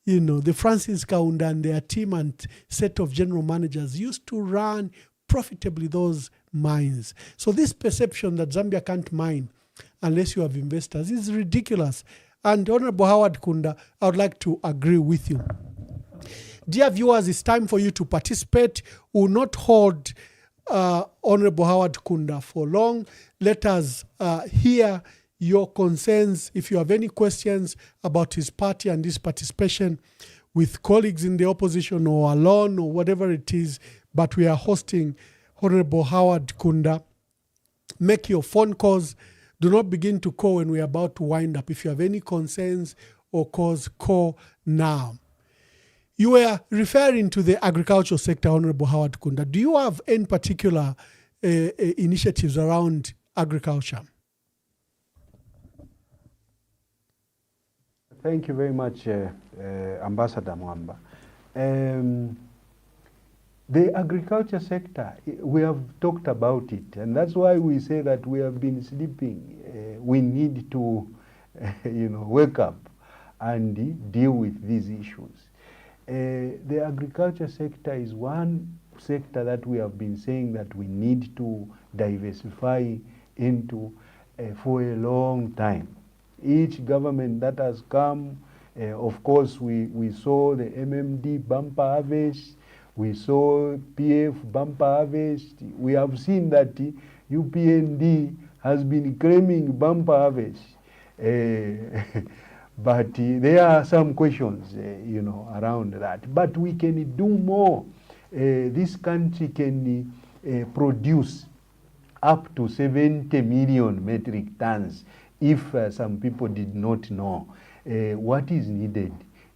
The Francis Kaunda and their team and set of general managers used to run profitably those mines. So this perception that Zambia can't mine unless you have investors is ridiculous. And Honorable Howard Kunda, I would like to agree with you. Dear viewers, it's time for you to participate. We will not hold Honorable Howard Kunda for long. Let us hear your concerns. If you have any questions about his party and his participation with colleagues in the opposition or alone or whatever it is, but we are hosting Honorable Howard Kunda. Make your phone calls. Do not begin to call when we are about to wind up. If you have any concerns or calls, call now. You were referring to the agricultural sector, Honorable Howard Kunda. Do you have any particular initiatives around agriculture? Thank you very much, Ambassador Mwamba. The agriculture sector, we have talked about it, and that's why we say that we have been sleeping. We need to, wake up and deal with these issues. The agriculture sector is one sector that we have been saying that we need to diversify into for a long time. Each government that has come Of course, we saw the MMD bumper harvest, we saw PF bumper harvest. We have seen that UPND has been claiming bumper harvest. But there are some questions, around that. But we can do more. This country can produce up to 70 million metric tons if some people did not know. What is needed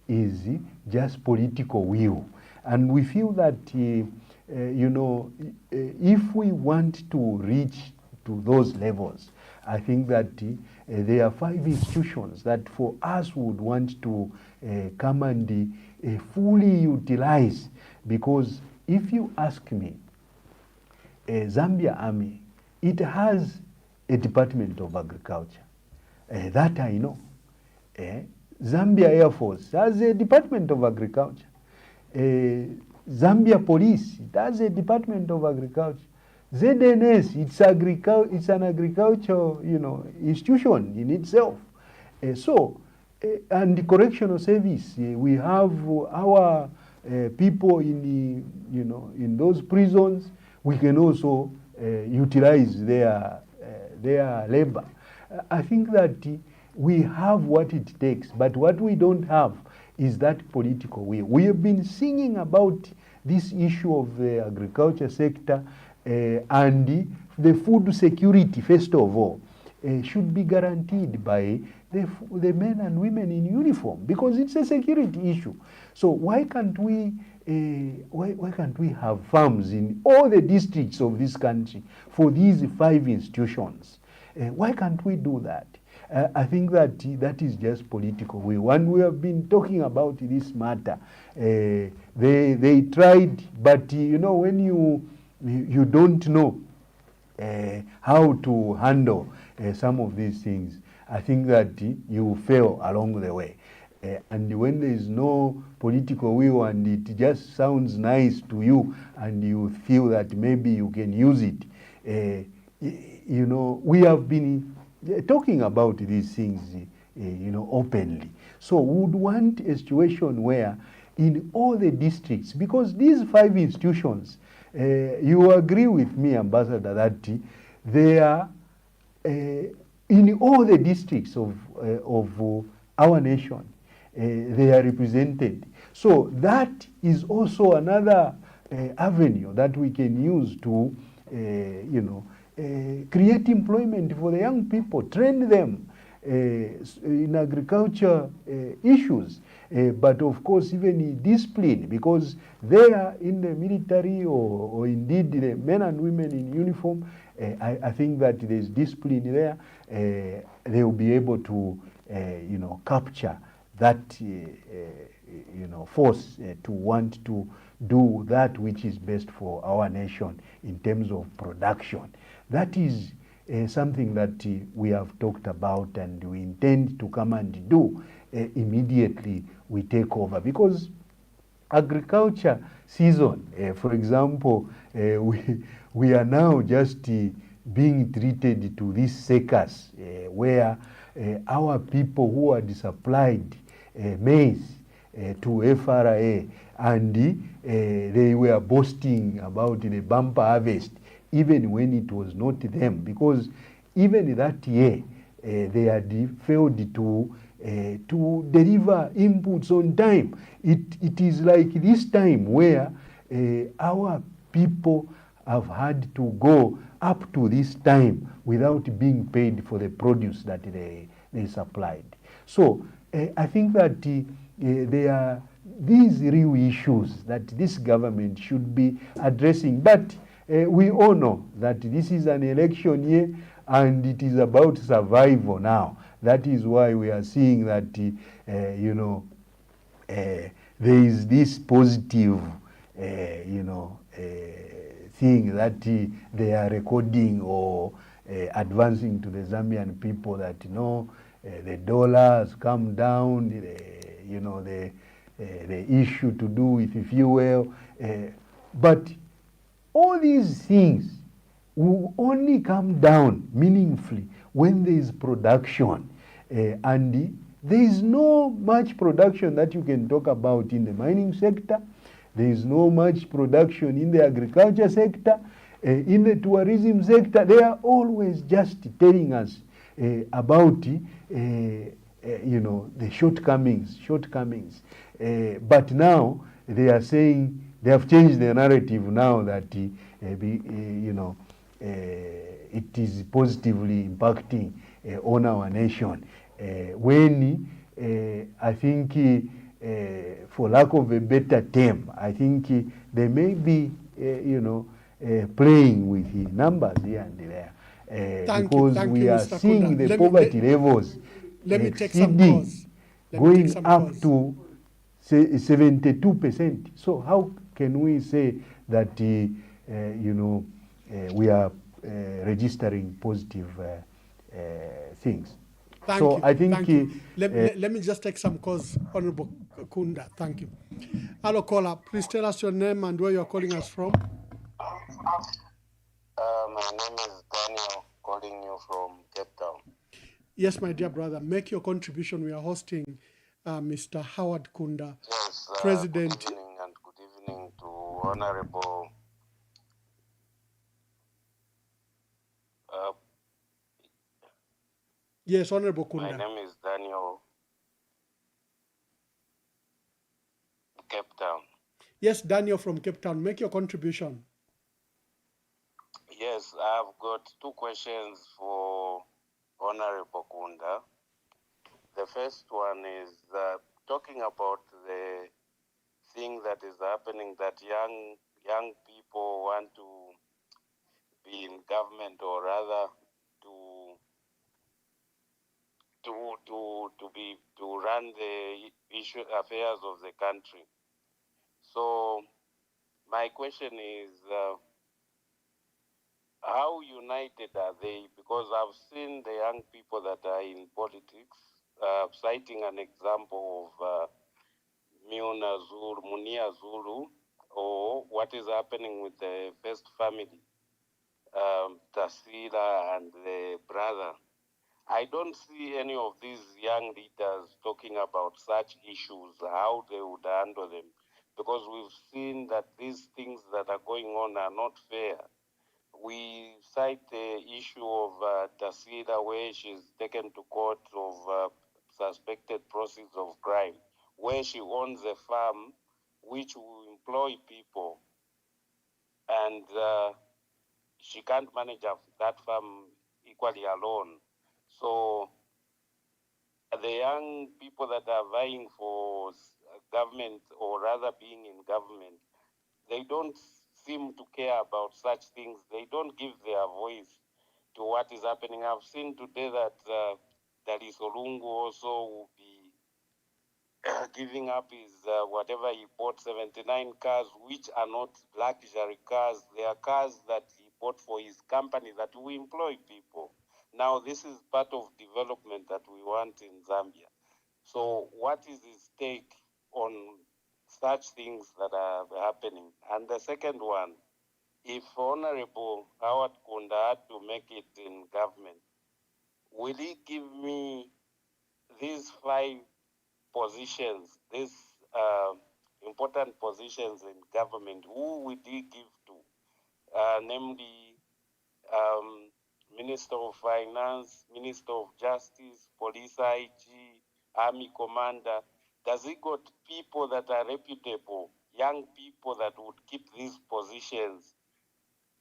is just political will. And we feel that, if we want to reach to those levels, I think that there are 5 institutions that for us would want to come and fully utilize. Because if you ask me, Zambia Army, it has a Department of Agriculture. That I know. Zambia Air Force has a Department of Agriculture. Zambia Police, it has a Department of Agriculture. ZNS, it's an agricultural, institution in itself. And the correctional service, we have our people in those prisons. We can also utilize their labor. I think that we have what it takes, but what we don't have is that political will. We have been singing about this issue of the agriculture sector and the food security, first of all, should be guaranteed by the men and women in uniform, because it's a security issue. So why can't we have farms in all the districts of this country for these 5 institutions? Why can't we do that? I think that that is just political will. When we have been talking about this matter, they tried, but when you don't know how to handle some of these things, I think that you fail along the way. And when there is no political will and it just sounds nice to you and you feel that maybe you can use it, we have been talking about these things, openly. So we would want a situation where in all the districts, because these 5 institutions, you agree with me, Ambassador, that they are in all the districts of our nation, they are represented. So that is also another avenue that we can use to, create employment for the young people, train them in agriculture issues, but of course even in discipline, because they are in the military or indeed the men and women in uniform. I think that there's discipline there. They will be able to, capture that, force to want to do that which is best for our nation in terms of production. That is something that we have talked about and we intend to come and do immediately we take over. Because agriculture season, for example, we are now just being treated to this circus where our people who are supplied maize to FRA and they were boasting about the bumper harvest, even when it was not them, because even that year they had failed to deliver inputs on time. It is like this time where our people have had to go up to this time without being paid for the produce that they supplied. So I think that there are these real issues that this government should be addressing. But we all know that this is an election year and it is about survival now. That is why we are seeing that, there is this positive, thing that they are recording or advancing to the Zambian people that, the dollar has come down, the issue to do with fuel. But all these things will only come down meaningfully when there is production. And there is no much production that you can talk about in the mining sector. There is no much production in the agriculture sector. In the tourism sector, they are always just telling us about the shortcomings. But now they are saying they have changed the narrative now that it is positively impacting on our nation. When I think, for lack of a better term, I think they may be, playing with the numbers here and there. Because we are Mr. seeing Kunda. the poverty levels Let me take some exceeding, calls. going up to 72%. So how can we say that we are registering positive things? Thank so you. I think Thank you. Let me just take some calls, Honorable Kunda. Thank you. Hello, caller. Please tell us your name and where you're calling us from. My name is Daniel, calling you from Cape Town. Yes, my dear brother. Make your contribution. We are hosting Mr. Howard Kunda, Yes, President. Good evening and good evening to Honorable Yes, Honorable Kunda. My name is Daniel, Cape Town. Yes, Daniel from Cape Town. Make your contribution. Yes, I've got two questions for Honorable Kunda. The first one is talking about the thing that is happening, that young people want to be in government, or rather to run the affairs of the country. So my question is, how united are they? Because I've seen the young people that are in politics, citing an example of Munia Zulu, or what is happening with the first family, Tasila and the brother. I don't see any of these young leaders talking about such issues, how they would handle them, because we've seen that these things that are going on are not fair. We cite the issue of Tasila, where she's taken to court of suspected proceeds of crime, where she owns a farm which will employ people, and she can't manage that farm equally alone. So the young people that are vying for government, or rather being in government, they don't seem to care about such things. They don't give their voice to what is happening. I've seen today that Dalis Olungu also will be giving up his whatever he bought, 79 cars, which are not luxury cars. They are cars that he bought for his company that will employ people. Now, this is part of development that we want in Zambia. So what is his take on such things that are happening? And the second one, if Honorable Howard Kunda had to make it in government, will he give me these 5 positions, these important positions in government? Who would he give to? Namely, Minister of Finance, Minister of Justice, Police IG, Army Commander. Does he got people that are reputable, young people that would keep these positions?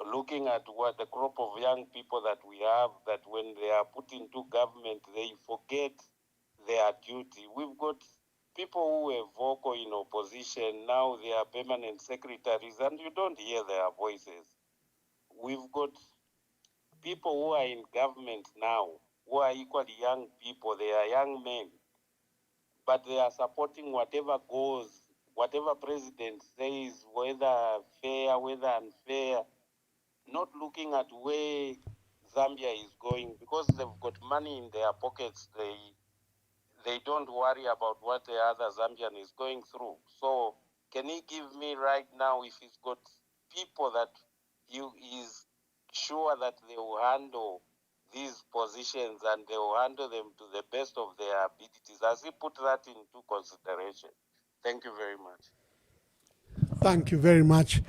Looking at what the crop of young people that we have, that when they are put into government, they forget their duty. We've got people who were vocal in opposition, now they are permanent secretaries, and you don't hear their voices. We've got people who are in government now, who are equally young people, they are young men, but they are supporting whatever goes, whatever president says, whether fair, whether unfair, not looking at where Zambia is going, because they've got money in their pockets. They don't worry about what the other Zambian is going through. So can he give me right now, if he's got people that he is sure that they will handle these positions and they will handle them to the best of their abilities. Has he put that into consideration? Thank you very much. Thank you very much.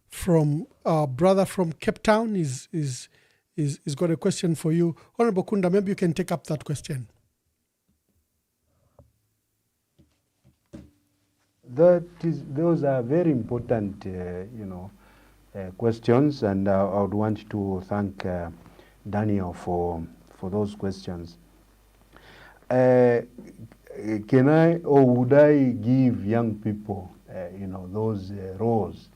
From our brother from Cape Town is got a question for you. Honorable Kunda, maybe you can take up that question. Those are very important, questions, and I would want to thank Daniel for those questions. Can I or would I give young people, those roles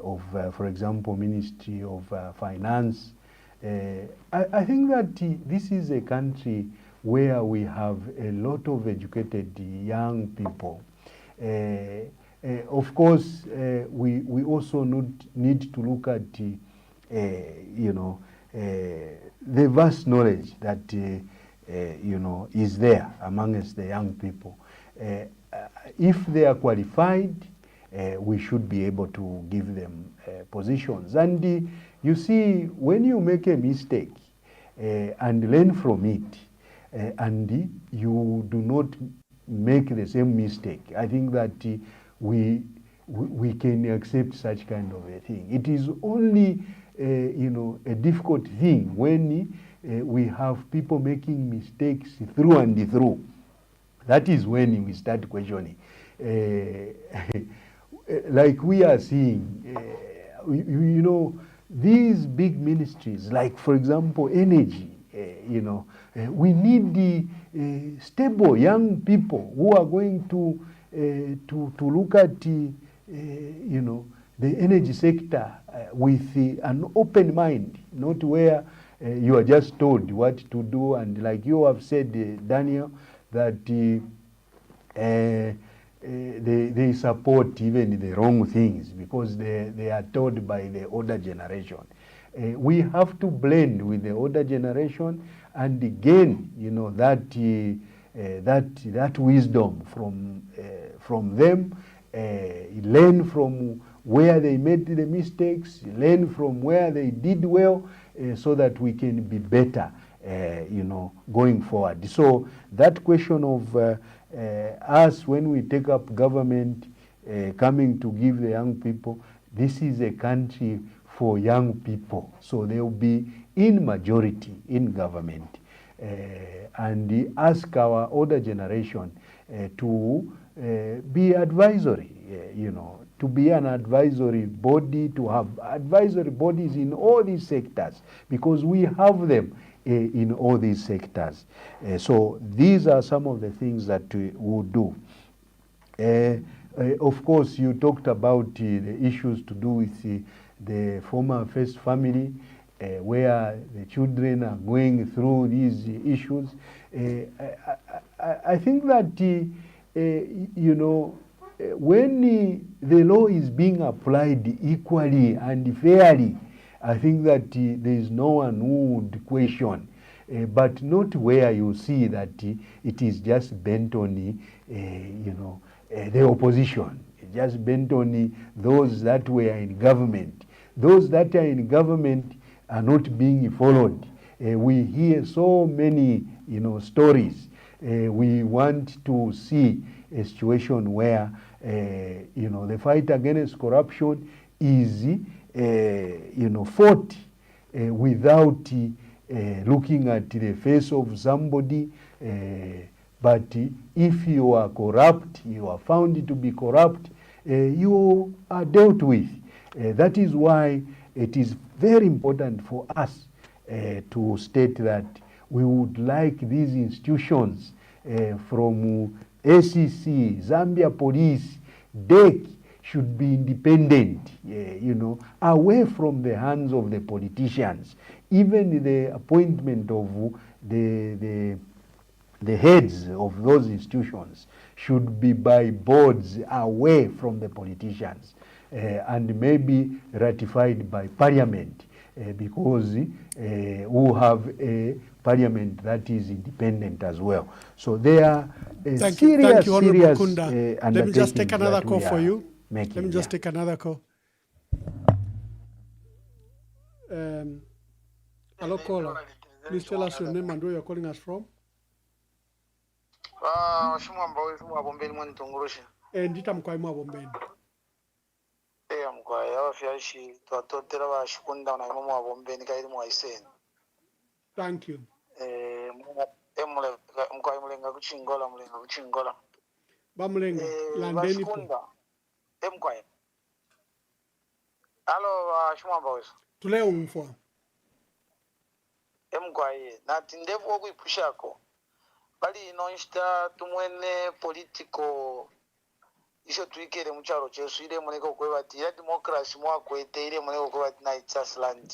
of, for example, Ministry of Finance? I think that this is a country where we have a lot of educated young people. Of course, we also need to look at, the vast knowledge that, is there amongst the young people. If they are qualified, we should be able to give them positions. And you see, when you make a mistake and learn from it, and you do not make the same mistake, I think that we can accept such kind of a thing. It is only a difficult thing when we have people making mistakes through and through. That is when we start questioning. Like we are seeing, these big ministries, like for example, energy, we need the stable young people who are going to look at the energy sector with an open mind, not where you are just told what to do, and like you have said, Daniel, that they support even the wrong things because they are told by the older generation. We have to blend with the older generation and gain, that wisdom from them. Learn from where they made the mistakes. Learn from where they did well, so that we can be better, going forward. So that question of us when we take up government, coming to give the young people, this is a country for young people, so they will be in majority in government, and ask our older generation to be advisory, to be an advisory body, to have advisory bodies in all these sectors, because we have them in all these sectors. So these are some of the things that we would do. Of course, you talked about the issues to do with the former first family, where the children are going through these issues. I think that, when the law is being applied equally and fairly, I think that there is no one who would question, but not where you see that it is just bent on, the opposition, just bent on those that were in government. Those that are in government are not being followed. We hear so many, stories. We want to see a situation where, the fight against corruption is, fought without looking at the face of somebody. But if you are corrupt, you are found to be corrupt, you are dealt with. That is why it is very important for us to state that we would like these institutions from ACC, Zambia Police, DEC, should be independent, away from the hands of the politicians. Even the appointment of the heads of those institutions should be by boards away from the politicians, and maybe ratified by parliament, because we have a parliament that is independent as well. So there are thank you, serious Kunda. Let me just take another call for you. Let me just take another call. Hello, caller. Please tell us your name and where you're calling us from. Ndita mkwai mwa bombeni. Mkwai yawafiashi twatotera bashikunda na mwa bombeni kairi mwa iseni. Thank you. Mkwai mulenga kuchingola Bamulenga landeni po. Mkwai. Hello, Shumamba weso. Tule umfwa. Mkwai nati ndevu okuipushako. Bali inoishta tumwene political isho tuikere mucharo chesu ile muneko kwebati ya democracy mwakwete ile muneko kwebati na Itsasland.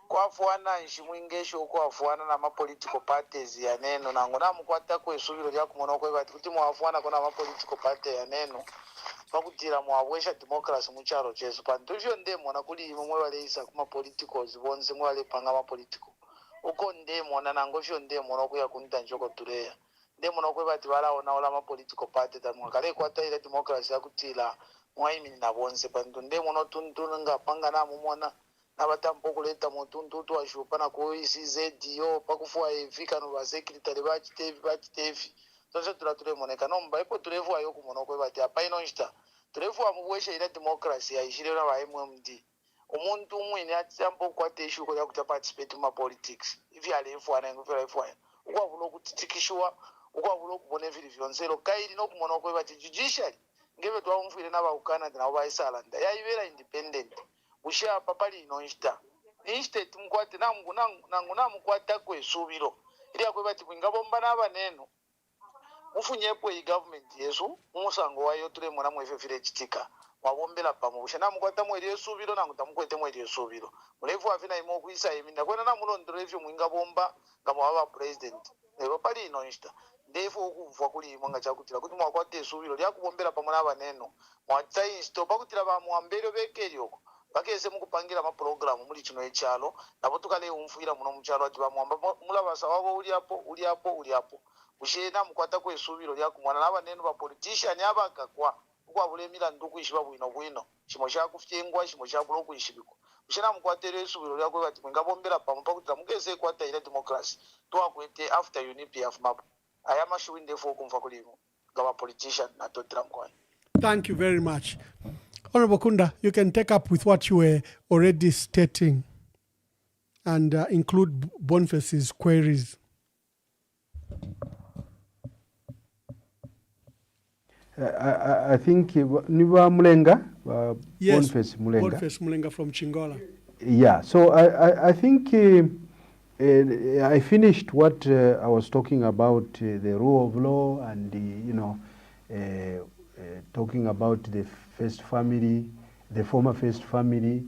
Kwafuana nshimwingesho kwafuana na ma political parties ya neno nango namukwata kwesubiro lya kumono kwebati kuti mwafuana kona ma political party ya neno pakutira mwabwesha democracy mucharo chesu pantusho ndemona kuli imwe waleisa kuma politicals bonse mwale panga ma political uko ndemona nango sho ndemona kuya kunta njoko tuleya ndemona kwebati balaona ola ma political party tamwe kale kwata ile democracy yakutila mwaimini na bonse pantu ndemona tuntunga panga na mumona nabatambo kuleta mutuntutu ashupa na kuisizedio pakufuwa efika no basekretary bachitevi tonse tulatule moneka nomba ipo tulefu ayo kumono kwebati apa inonsta tulefu amubwesha ile democracy aishire na ba MMD umuntu umwini atambo kwateshu ko yakuta participate ma politics ifi alefu ana ngofera ifu ukwavulo kutitikishwa ukwavulo kubone vili vyonselo kairi no kumono kwebati judiciary ngebe twamfire na ba Canada na ba Isalanda yaibera independent usha papali inonsta inste tumkwate nangu mukwata kwesubiro ili akwebati kwingabomba nabaneno mufunyepo i government yesu umusango wayo tule mwana mwefefire chitika wabombela pamusha namukwata mweri esubiro nangu tamukwete mweri esubiro mulefu afina imo kuisa eminda kwena namulondero efyo mwingabomba ngamwa president lero pali inonsta ndefu okuva kuli imwe chakutira kuti mwakwate esubiro lya kubombela pamwe nabaneno mwatsa insto pakutira ba muambero bekerioko bakese mukupangira ma program muri kino echalo nabo tukale umfuira muno muchalo ati bamwamba mulabasa wabo uliapo ushena mukwata kwesubiro lya kumwana nabaneno ba politician abakakwa ukwabulemira nduku ishiba bwino shimo sha kufyengwa shimo sha bulo kuishibiko ushena mukwatera esubiro lya kwebati ngabombera pampa kuti mugeze kwata ile democracy twakwete after UNPF map ayama shuinde fo kumfa kulimo ngaba politician na totira mkwani. Thank you very much. Honorable Kunda, you can take up with what you were already stating and include Boniface's queries. I think Niva Mulenga, yes, Boniface Mulenga. Boniface Mulenga from Chingola. Yeah, so I think I finished what I was talking about, the rule of law and, talking about the first family, the former first family.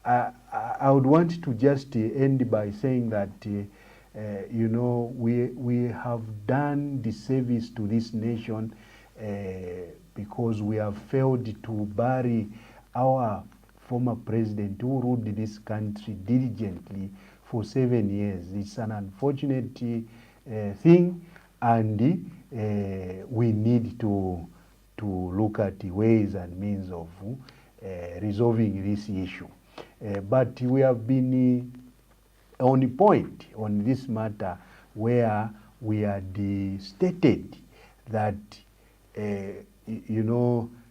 I would want to just end by saying that, we have done disservice to this nation because we have failed to bury our former president who ruled this country diligently for 7 years. It's an unfortunate thing, and we need to look at the ways and means of resolving this issue. But we have been on the point on this matter where we had stated that,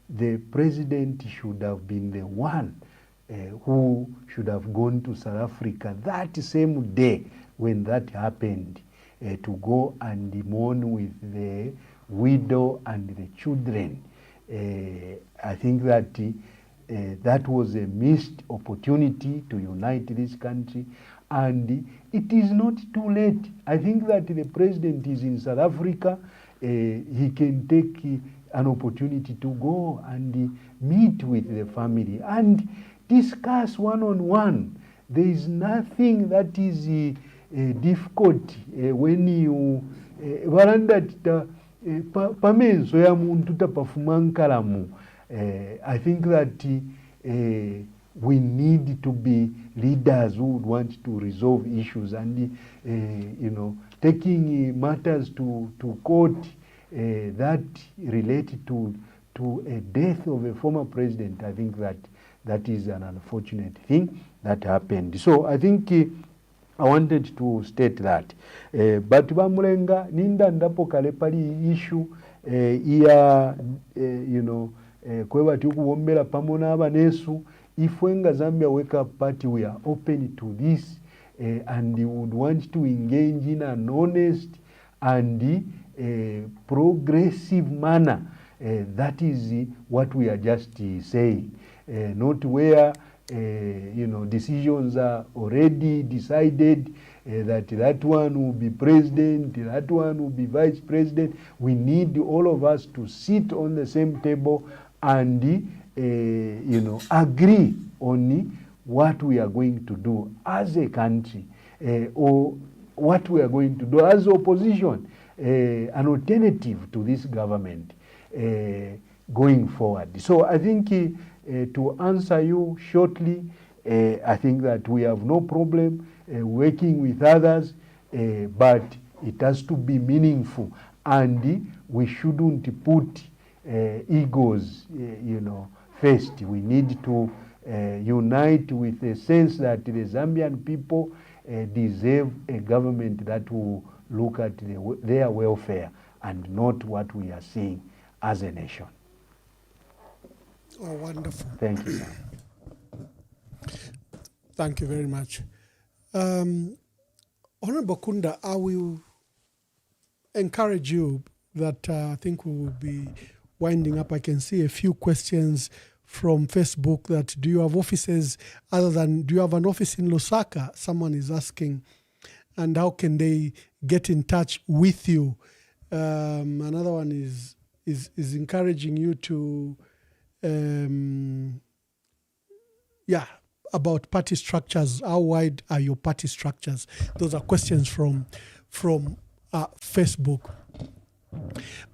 the president should have been the one who should have gone to South Africa that same day when that happened, to go and mourn with the widow and the children. I think that that was a missed opportunity to unite this country, and it is not too late. I think that the president is in South Africa. He can take an opportunity to go and meet with the family and discuss one-on-one. There is nothing that is difficult when you pamenso ya muntu tapafuma nkalamu. I think that we need to be leaders who would want to resolve issues, and taking matters to court that relate to a death of a former president. I think that that is an unfortunate thing that happened. So I think I wanted to state that. But bamulenga ninda ndapo kale pali issue kweba tikuwombera pamo n'abanesu ifwenga Zambia Wake Up Party, we are open to this and we would want to engage in an honest and progressive manner. That is what we are just saying. Not where decisions are already decided, that one will be president, that one will be vice president. We need all of us to sit on the same table and agree on what we are going to do as a country, or what we are going to do as opposition, an alternative to this government going forward. So I think to answer you shortly, I think that we have no problem working with others, but it has to be meaningful, and we shouldn't put egos, first. We need to unite with a sense that the Zambian people deserve a government that will look at their welfare and not what we are seeing as a nation. Oh, wonderful. Thank you, sir. Thank you very much. Honorable Kunda, I will encourage you that I think we will be winding up. I can see a few questions from Facebook that do you have offices other than, do you have an office in Lusaka? Someone is asking, and how can they get in touch with you? Another one is encouraging you to, about party structures. How wide are your party structures? Those are questions from Facebook.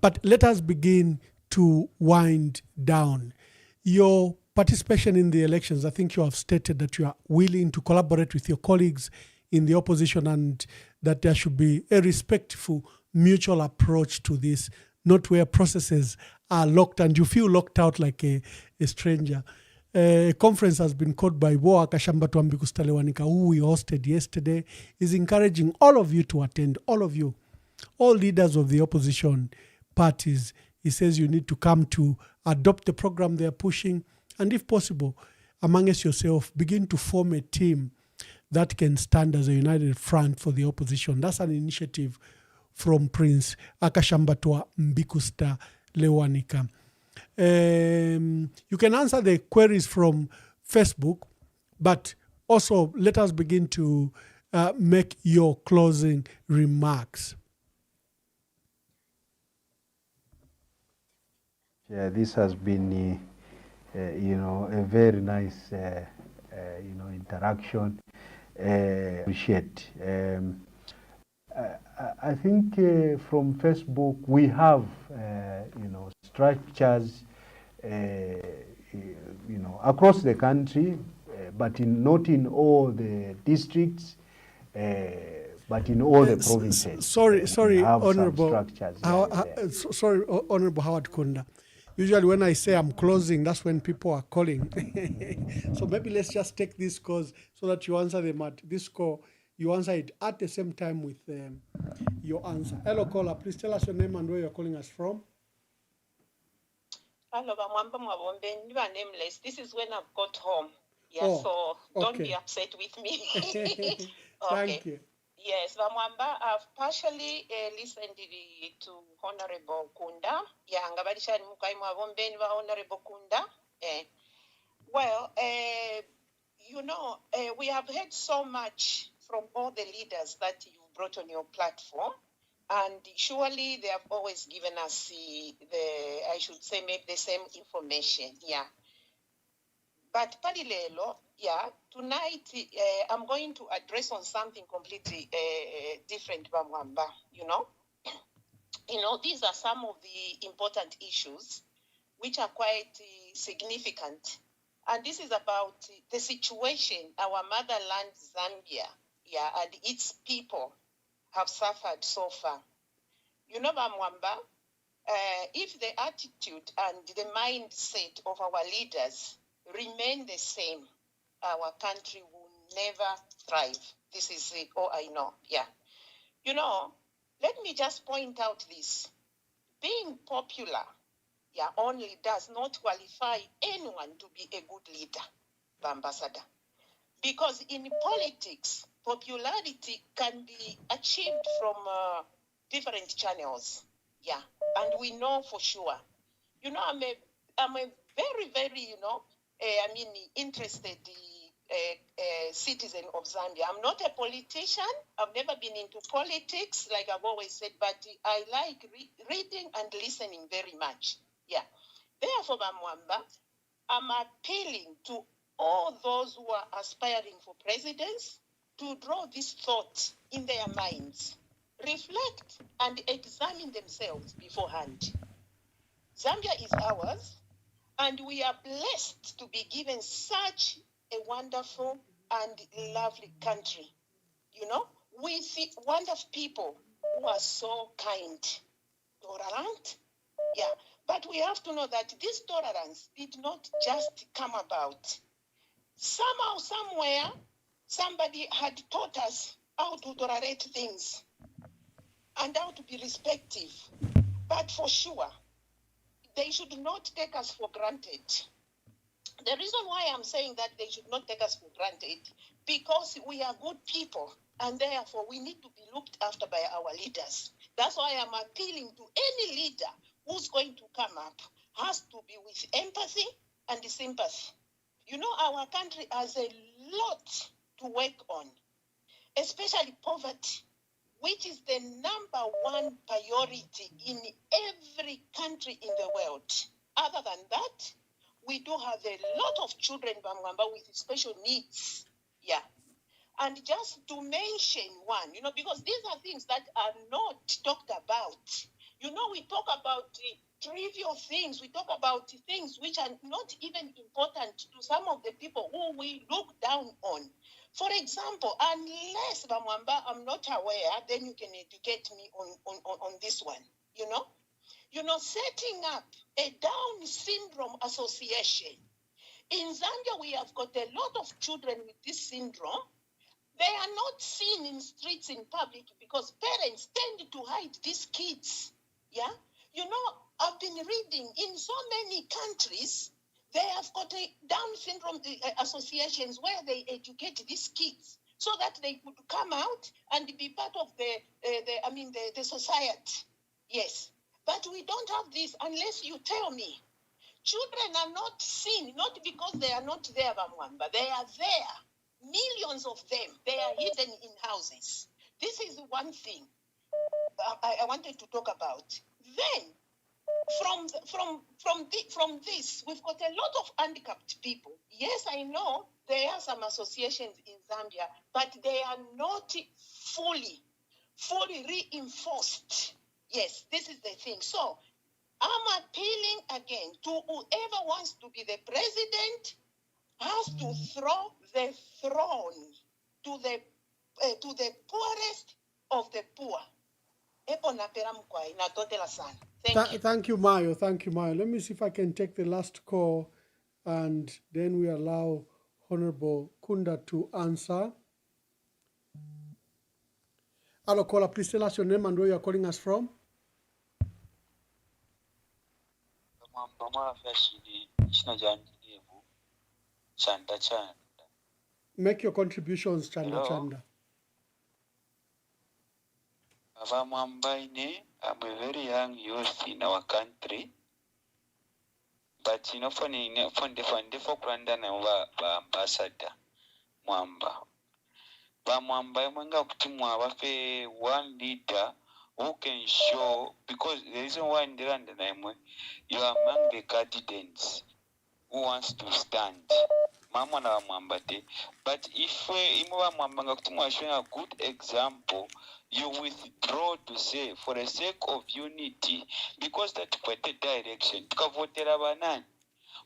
But let us begin to wind down. Your participation in the elections, I think you have stated that you are willing to collaborate with your colleagues in the opposition and that there should be a respectful, mutual approach to this, not where processes are locked and you feel locked out like a stranger. A conference has been called by Boa Kashamba Twambikustalewanika, who we hosted yesterday, is encouraging all of you to attend, all of you, all leaders of the opposition parties. He says you need to come to adopt the program they are pushing, and if possible, amongst yourself, begin to form a team that can stand as a united front for the opposition. That's an initiative from Prince Akashambatwa Mbikusta Lewanika. You can answer the queries from Facebook, but also let us begin to make your closing remarks. Yeah, this has been, a very nice, interaction. Appreciate. I think from Facebook we have, structures, across the country, but not in all the districts, but in all the provinces. Sorry, Honorable. Sorry, Honorable Howard Kunda. Usually when I say I'm closing, that's when people are calling. So maybe let's just take this calls so that you answer them at this call. You answer it at the same time with your answer. Hello, caller. Please tell us your name and where you're calling us from. Hello, Mwamba Mwabombe. You are nameless. This is when I've got home. Yeah, Oh, so don't okay. be upset with me. Thank you. Yes, Mwamba, I've partially listened to Honorable Kunda. Yeah, ngabadisha mukai Mwabombe ni Honorable Kunda. Well, we have heard so much from all the leaders that you brought on your platform, and surely they have always given us maybe the same information. Yeah. But Padilelo, tonight I'm going to address on something completely different, Bamwamba. These are some of the important issues which are quite significant. And this is about the situation our motherland, Zambia, and its people have suffered so far. Bamwamba, if the attitude and the mindset of our leaders remain the same, our country will never thrive. This is all I know. Yeah. You know, let me just point out this. Being popular, yeah, only does not qualify anyone to be a good leader, the ambassador. Because in politics, popularity can be achieved from different channels. Yeah, and we know for sure. You know, I'm a very, very, interested citizen of Zambia. I'm not a politician. I've never been into politics, like I've always said, but I like reading and listening very much. Yeah. Therefore, Mwamba, I'm appealing to all those who are aspiring for presidents to draw this thought in their minds, reflect and examine themselves beforehand. Zambia is ours, and we are blessed to be given such a wonderful and lovely country, you know, with wonderful people who are so kind, tolerant. Yeah, but we have to know that this tolerance did not just come about. Somehow, somewhere, somebody had taught us how to tolerate things and how to be respectful. But for sure, they should not take us for granted. The reason why I'm saying that they should not take us for granted, because we are good people, and therefore we need to be looked after by our leaders. That's why I'm appealing to any leader who's going to come up, has to be with empathy and sympathy. You know, our country has a lot to work on, especially poverty, which is the number one priority in every country in the world. Other than that, we do have a lot of children, Bamwamba, with special needs. Yeah. And just to mention one, you know, because these are things that are not talked about. You know, we talk about trivial things. We talk about things which are not even important to some of the people who we look down on. For example, unless, Bamwamba, I'm not aware, then you can educate me on this one, you know? You know, setting up a Down syndrome association. In Zambia, we have got a lot of children with this syndrome. They are not seen in streets in public because parents tend to hide these kids. Yeah? You know, I've been reading in so many countries, they have got a Down syndrome associations where they educate these kids so that they could come out and be part of the society. Yes. But we don't have this unless you tell me. Children are not seen, not because they are not there, Bamwamba. They are there. Millions of them. They are hidden in houses. This is one thing I wanted to talk about. Then, from this, we've got a lot of handicapped people. Yes, I know there are some associations in Zambia, but they are not fully reinforced. Yes, this is the thing. So, I'm appealing again to whoever wants to be the president has to throw the throne to the poorest of the poor. Thank you. Thank you, Mayo. Thank you, Mayo. Let me see if I can take the last call, and then we allow Honorable Kunda to answer. Hello, caller. Please tell us your name and where you are calling us from. Make your contributions, Chanda. Chanda. I'm a very young youth in our country, but you know, for Granda ambassador Mwamba. Mwamba mwanga kutimwa wafe one leader who can show, because there isn't one in the name, you are among the candidates who wants to stand. Mama na Mwambate. But if Mwamba kutimwa showing a good example, you withdraw to say, for the sake of unity, because that quite a direction, tukavotera banani.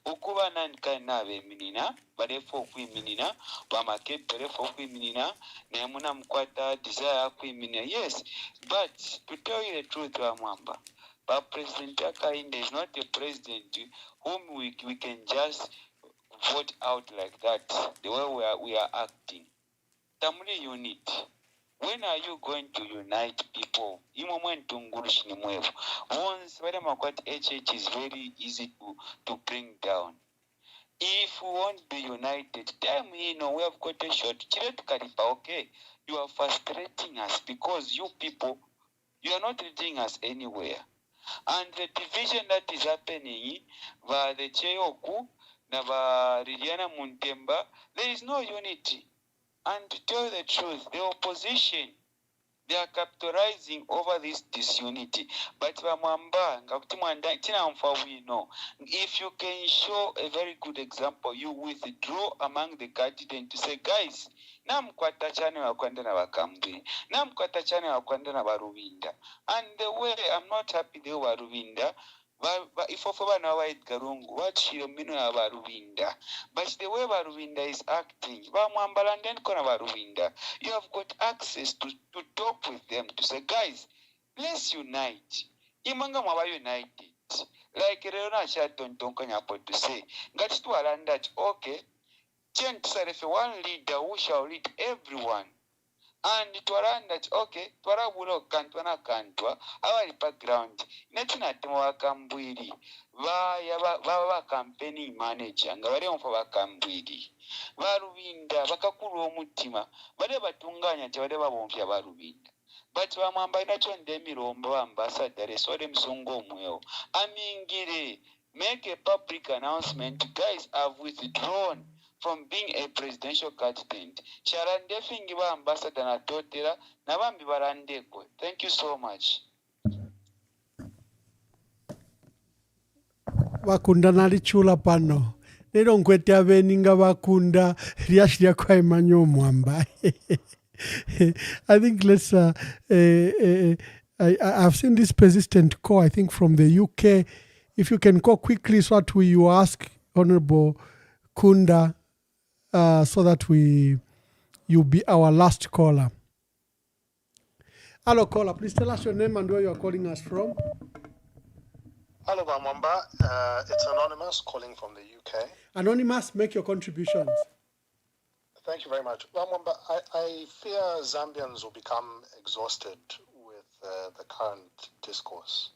Ukuba nani kaina be minina, barefo kwi minina, bamakepere fo kwi minina, nemuna mkwata desire kwi minina. Yes, but to tell you the truth, Mwamba, but President Akainde is not a president whom we can just vote out like that, the way we are acting. Tamuli unit. When are you going to unite people? Once HH is very easy to bring down. If we won't be united, time we have got a shot. Okay, you are frustrating us because you people, you are not leading us anywhere. And the division that is happening by the Cheyoku, Nava Liliana Muntemba, there is no unity. And to tell the truth, the opposition, they are capitalizing over this disunity. But we know if you can show a very good example, you withdraw among the candidates to say, guys, namkwata chane wakwenda na bakambwe, namkwata chane wakwenda na baruvinda. And the way I'm not happy they were Ruvinda. If of na wa Edgar Lungu, what Shiromino na Baruvinda. But the way Baruvinda is acting, you have got access to talk with them to say, guys, let's unite. Imanga mwa united. Like Leona Chaton Tonkanyapo to say, got to around that, okay, change if one leader who shall lead everyone. And twaranda that okay twarabulo kantwana kantwa our background netina timo bakambwiri ba campaigning manager nga bali omfa bakambwiri barubinda bakakulu omutima bale batunganya tebale babompya barubinda but bamwamba inacho ndemirombo ambassador sole msungo omweo amingire make a public announcement, guys, I've withdrawn from being a presidential candidate. Sharandefingiwa ambassador na totera na bambi barandeko. Thank you so much. Bakunda nalichula pano. Lero nkwete abeninga bakunda lyashya kwa Emmanuel Mwamba. I think let's I've seen this persistent call, I think from the UK. If you can call quickly so that you ask Honorable Kunda so that you'll be our last caller. Hello caller, please tell us your name and where you are calling us from. Hello Mwamba, it's Anonymous calling from the UK. Anonymous, make your contributions. Thank you very much. Mwamba, I fear Zambians will become exhausted with the current discourse.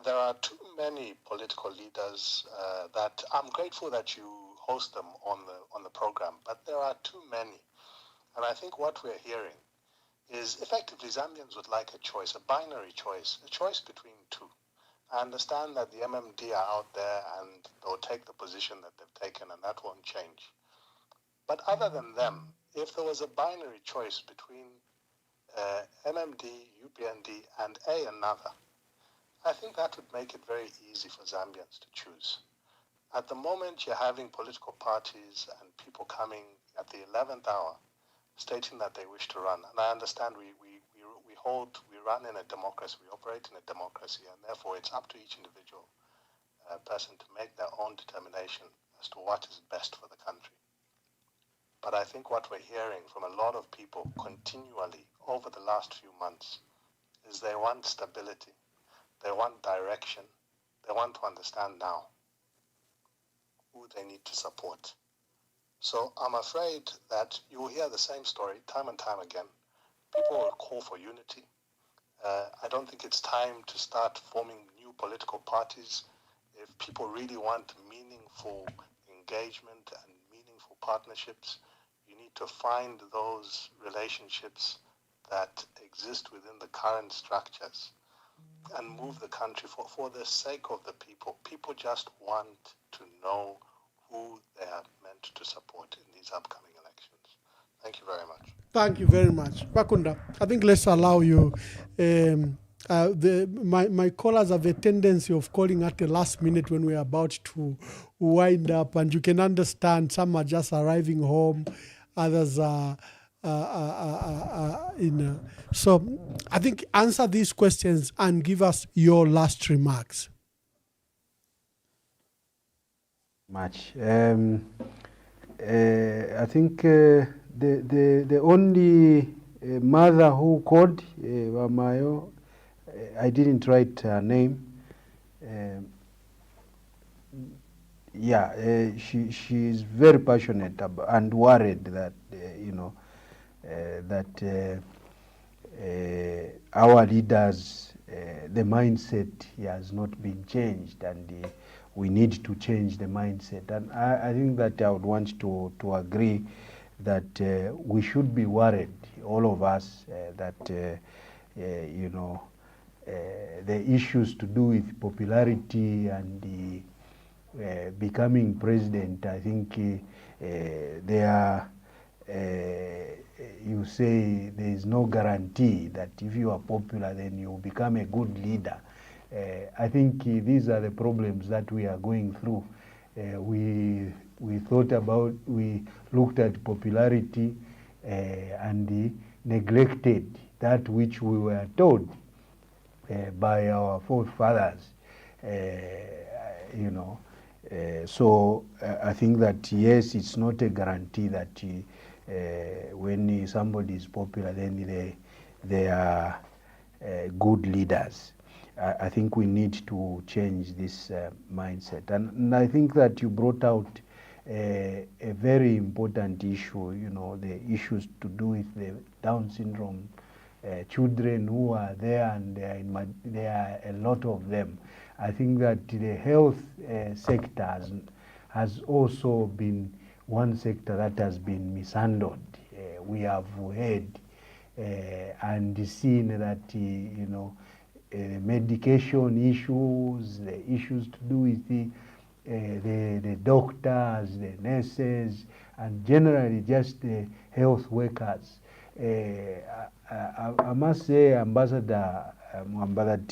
There are too many political leaders that I'm grateful that you host them on the program, but there are too many. And I think what we're hearing is effectively Zambians would like a choice, a binary choice, a choice between two. I understand that the MMD are out there and they'll take the position that they've taken and that won't change. But other than them, if there was a binary choice between MMD, UPND, and another, I think that would make it very easy for Zambians to choose. At the moment, you're having political parties and people coming at the 11th hour stating that they wish to run. And I understand we run in a democracy, we operate in a democracy, and therefore it's up to each individual person to make their own determination as to what is best for the country. But I think what we're hearing from a lot of people continually over the last few months is they want stability. They want direction. They want to understand now who they need to support. So I'm afraid that you will hear the same story time and time again. People will call for unity. I don't think it's time to start forming new political parties. If people really want meaningful engagement and meaningful partnerships, you need to find those relationships that exist within the current structures and move the country for the sake of the people. People just want to know who they are meant to support in these upcoming elections. Thank you very much. Thank you very much. Bakunda, I think let's allow you. My callers have a tendency of calling at the last minute when we're about to wind up, and you can understand some are just arriving home, others are so I think answer these questions and give us your last remarks. Much. I think the only mother who called, Wamayo, I didn't write her name. she is very passionate and worried that our leaders, the mindset has not been changed, and we need to change the mindset. And I think that I would want to agree that we should be worried, all of us, that the issues to do with popularity and becoming president, I think they are, you say there is no guarantee that if you are popular then you become a good leader. I think these are the problems that we are going through. We looked at popularity and neglected that which we were told by our forefathers, so I think that yes, it's not a guarantee that when somebody is popular then they are good leaders. I think we need to change this mindset, and I think that you brought out a very important issue, the issues to do with the Down syndrome children who are there, and there are a lot of them. I think that the health sector has also been one sector that has been mishandled. We have heard and seen that medication issues, the issues to do with the doctors, the nurses, and generally just the health workers. I must say, Ambassador Mwamba, that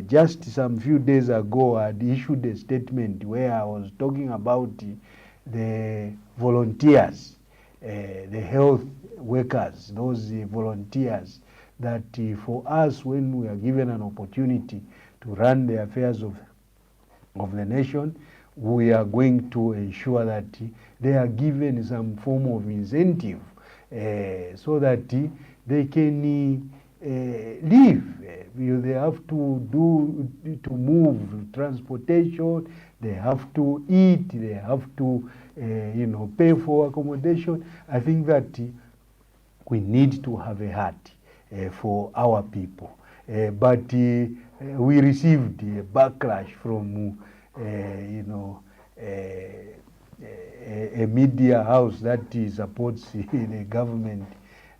just some few days ago I issued a statement where I was talking about the volunteers, the health workers, those volunteers, that for us, when we are given an opportunity to run the affairs of the nation, we are going to ensure that they are given some form of incentive so that they can live. They have to move transportation, they have to eat, they have to pay for accommodation. I think that we need to have a heart for our people, but we received a backlash from a media house that supports the government,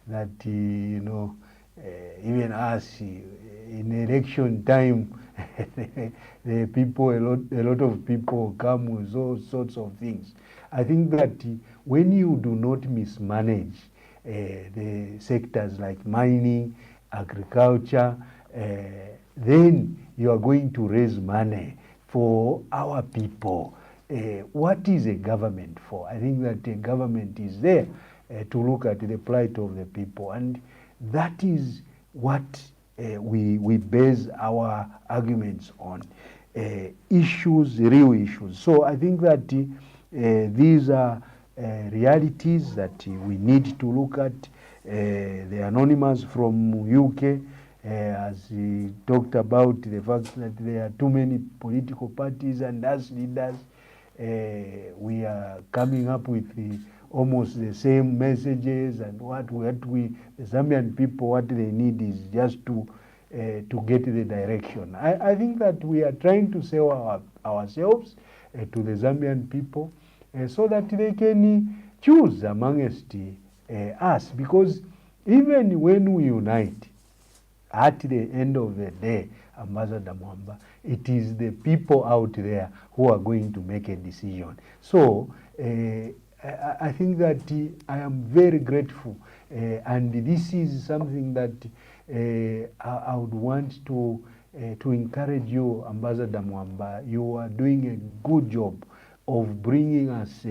that even us in election time the people, a lot of people come with all sorts of things. I think that when you do not mismanage the sectors like mining, agriculture, then you are going to raise money for our people. What is a government for? I think that a government is there to look at the plight of the people, and that is what we base our arguments on. Issues, real issues. So I think that these are realities that we need to look at. The Anonymous from UK as he talked about the fact that there are too many political parties, and as leaders we are coming up with almost the same messages, and what the Zambian people, what they need is just to get the direction. I think that we are trying to sell ourselves to the Zambian people so that they can choose amongst us, because even when we unite, at the end of the day, Ambassador Mwamba, it is the people out there who are going to make a decision. So I think that I am very grateful, and this is something that I would want to encourage you, Ambassador Mwamba. You are doing a good job of bringing us,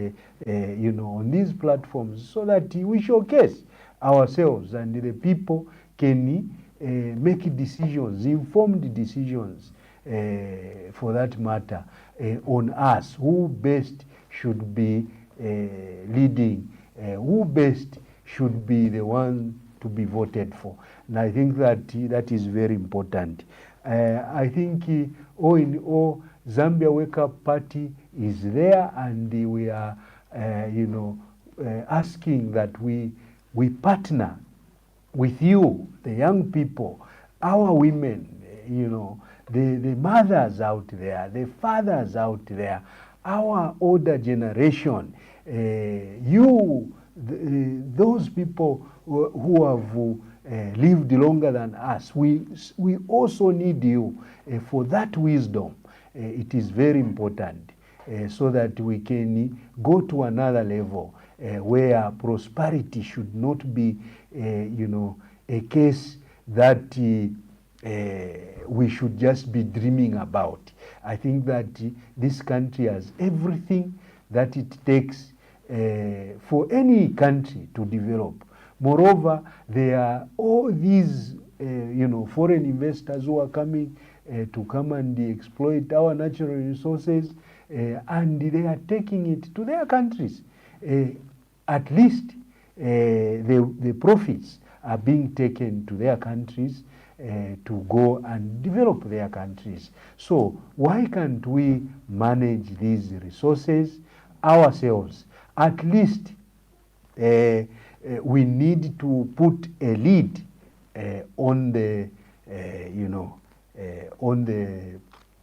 on these platforms, so that we showcase ourselves and the people can make decisions, informed decisions, for that matter, on us, who best should be leading, who best should be the one to be voted for. And I think that that is very important. I think all in all, Zambia Wake Up Party is there, and we are, asking that we partner with you, the young people, our women, the mothers out there, the fathers out there, our older generation, those people who have lived longer than us, we also need you for that wisdom. It is very important so that we can go to another level where prosperity should not be, a case that we should just be dreaming about. I think that this country has everything that it takes for any country to develop. Moreover, there are all these, foreign investors who are coming to come and exploit our natural resources, and they are taking it to their countries. At least the profits are being taken to their countries to go and develop their countries. So why can't we manage these resources ourselves? At least we need to put a lid on the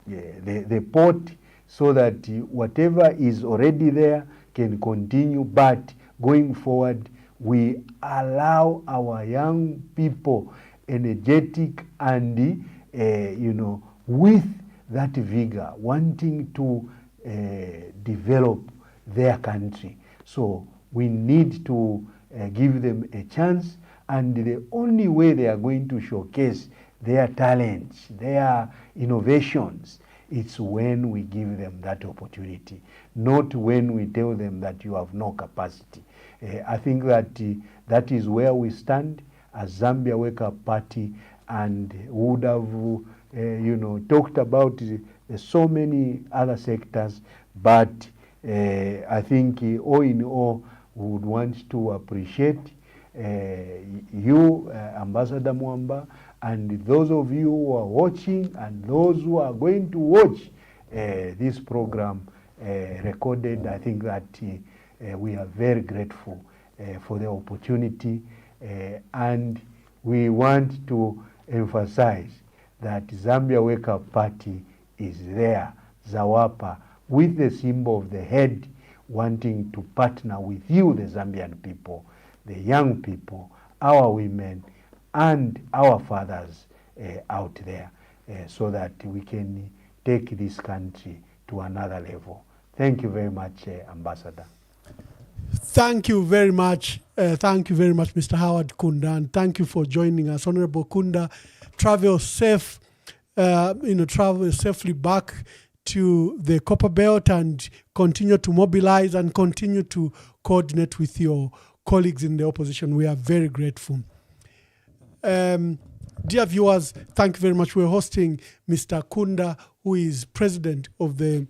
the port, so that whatever is already there can continue, but going forward we allow our young people, energetic and with that vigor, wanting to develop their country. So we need to give them a chance, and the only way they are going to showcase their talents, their innovations, it's when we give them that opportunity, not when we tell them that you have no capacity. I think that that is where we stand as Zambia Wake Up Party, and would have talked about so many other sectors, but I think all in all we would want to appreciate you, Ambassador Mwamba, and those of you who are watching and those who are going to watch this program recorded. I think that we are very grateful for the opportunity, and we want to emphasize that Zambia Wake Up Party is there, Zawapa, with the symbol of the head, wanting to partner with you, the Zambian people, the young people, our women, and our fathers out there, so that we can take this country to another level. Thank you very much, Ambassador. Thank you very much. Thank you very much, Mr. Howard Kunda, and thank you for joining us. Honorable Kunda, travel safe, travel safely back to the Copper Belt, and continue to mobilize and continue to coordinate with your colleagues in the opposition. We are very grateful. Dear viewers, thank you very much. We're hosting Mr. Kunda, who is president of the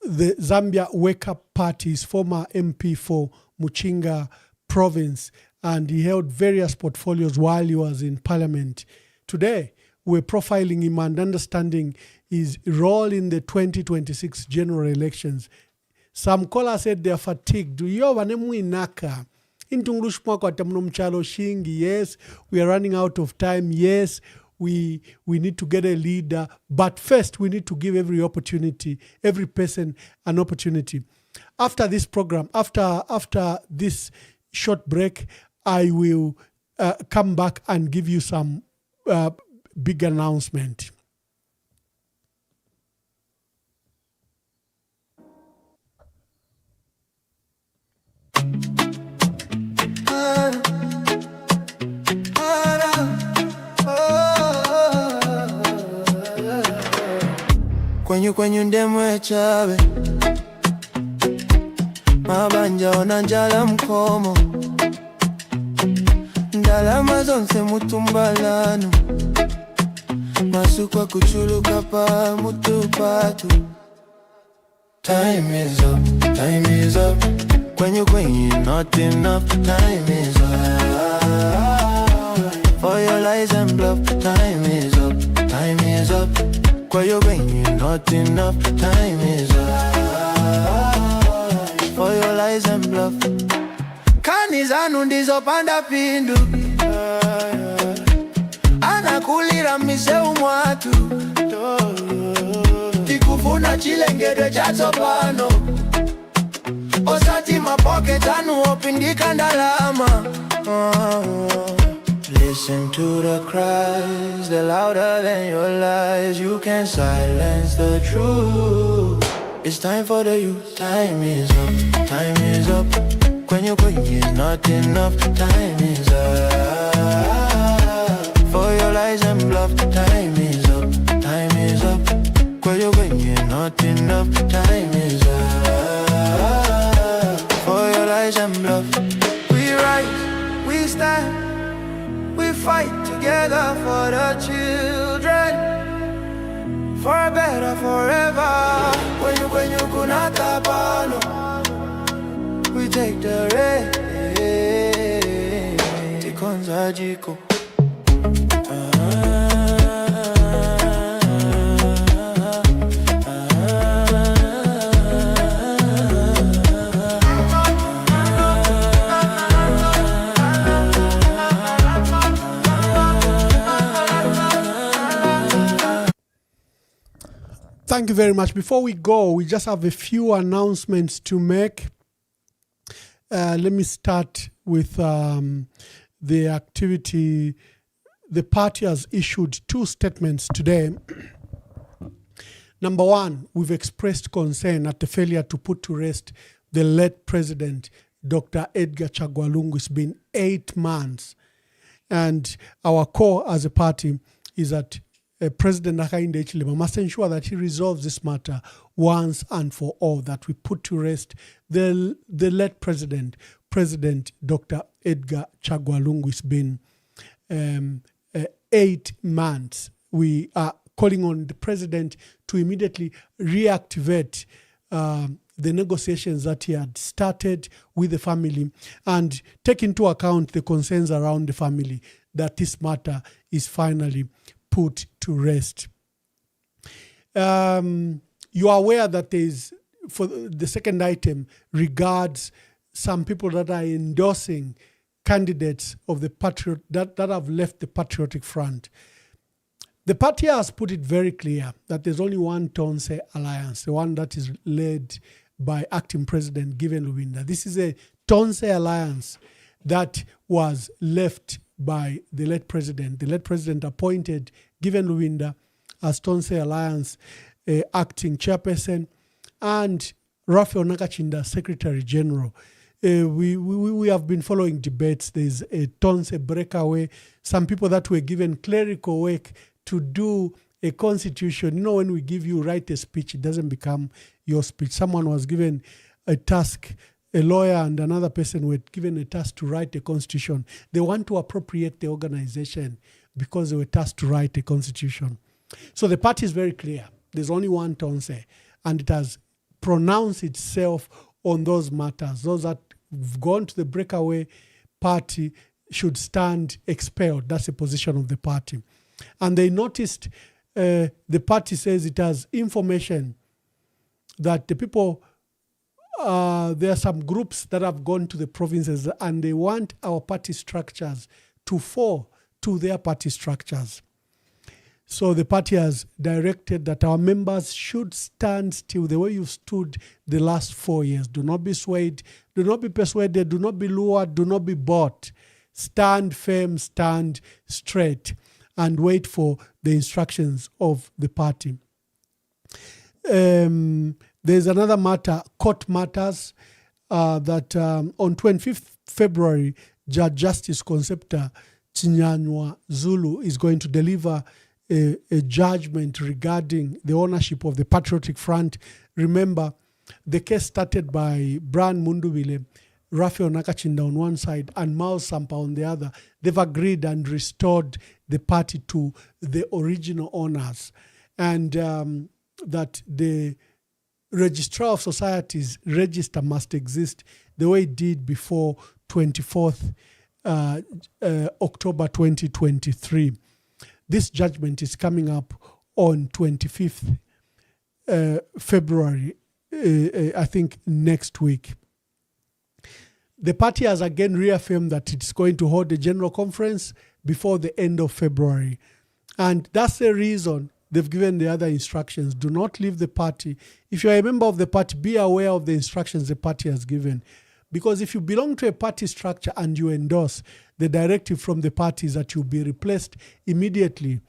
Zambia Wake Up Party's former MP for Muchinga province, and he held various portfolios while he was in parliament. Today, we're profiling him and understanding his role in the 2026 general elections. Some callers said they are fatigued. Yes, we are running out of time. Yes, we need to get a leader. But first, we need to give every person an opportunity. After this program, after this short break, I will come back and give you some big announcement. Kwenye ndemwe chabe mabanja onanjala mkomo ndalama zonse mutumbalano masukwa kuchuluka pa mutupatu. Time is up, time is up. Kwenye not enough. Time is up for your lies and bluff. Time is up, time is up. Where you going? Not enough. Time is up for your lies and bluff. Kanizanu ndizopanda pindu. Anakulira miseu mwatu. Tikufuna chilengedwe chazo pano. Osati mapocket anu opindika ndalama. Listen to the cries, they're louder than your lies. You can't silence the truth. It's time for the youth. Time is up, time is up. When you're going, it's not enough. Time is up for your lies and bluff. Time is up, time is up. When you're going, it's not enough. Time is up for your lies and bluff. We rise, we stand, we fight together for the children, for a better forever. When you kunata pano, we take the race. Tikonza jiko. Thank you very much. Before we go, we just have a few announcements to make. Let me start with the activity. The party has issued 2 statements today. Number one, we've expressed concern at the failure to put to rest the late president, Dr. Edgar Chagwa Lungu. It's been 8 months. And our core as a party is that President Hakainde Hichilema must ensure that he resolves this matter once and for all, that we put to rest the late president, Dr. Edgar Chagwa Lungu. It's been 8 months. We are calling on the president to immediately reactivate the negotiations that he had started with the family and take into account the concerns around the family, that this matter is finally put to rest. You are aware that there is, for the second item, regards some people that are endorsing candidates of the that have left the Patriotic Front. The party has put it very clear that there's only one Tonse Alliance, the one that is led by acting President Given Lubinda. This is a Tonse Alliance that was left by the late president. The late president appointed Given Lubinda as Tonse Alliance acting chairperson and Raphael Nakachinda Secretary General. We have been following debates. There's a Tonse breakaway. Some people that were given clerical work to do a constitution. You know, when we give you write a speech, it doesn't become your speech. Someone was given a task, a lawyer and another person were given a task to write a constitution. They want to appropriate the organization because they were tasked to write a constitution. So the party is very clear. There's only one Tonse, and it has pronounced itself on those matters. Those that have gone to the breakaway party should stand expelled. That's the position of the party. And they noticed the party says it has information that the people, there are some groups that have gone to the provinces and they want our party structures to fall to their party structures. So the party has directed that our members should stand still the way you've stood the last 4 years. Do not be swayed, do not be persuaded, do not be lured, do not be bought. Stand firm, stand straight, and wait for the instructions of the party. There's another matter, court matters, that on 25th February, Judge Justice Concepta Chinyanywa Zulu is going to deliver a judgment regarding the ownership of the Patriotic Front. Remember, the case started by Brian Mundubile, Raphael Nakachinda on one side, and Mao Sampa on the other. They've agreed and restored the party to the original owners. And that the Registrar of Societies register must exist the way it did before 24th October 2023. This judgment is coming up on 25th February, I think next week. The party has again reaffirmed that it's going to hold a general conference before the end of February. And that's the reason they've given the other instructions. Do not leave the party. If you're a member of the party, be aware of the instructions the party has given. Because if you belong to a party structure and you endorse, the directive from the party is that you'll be replaced immediately.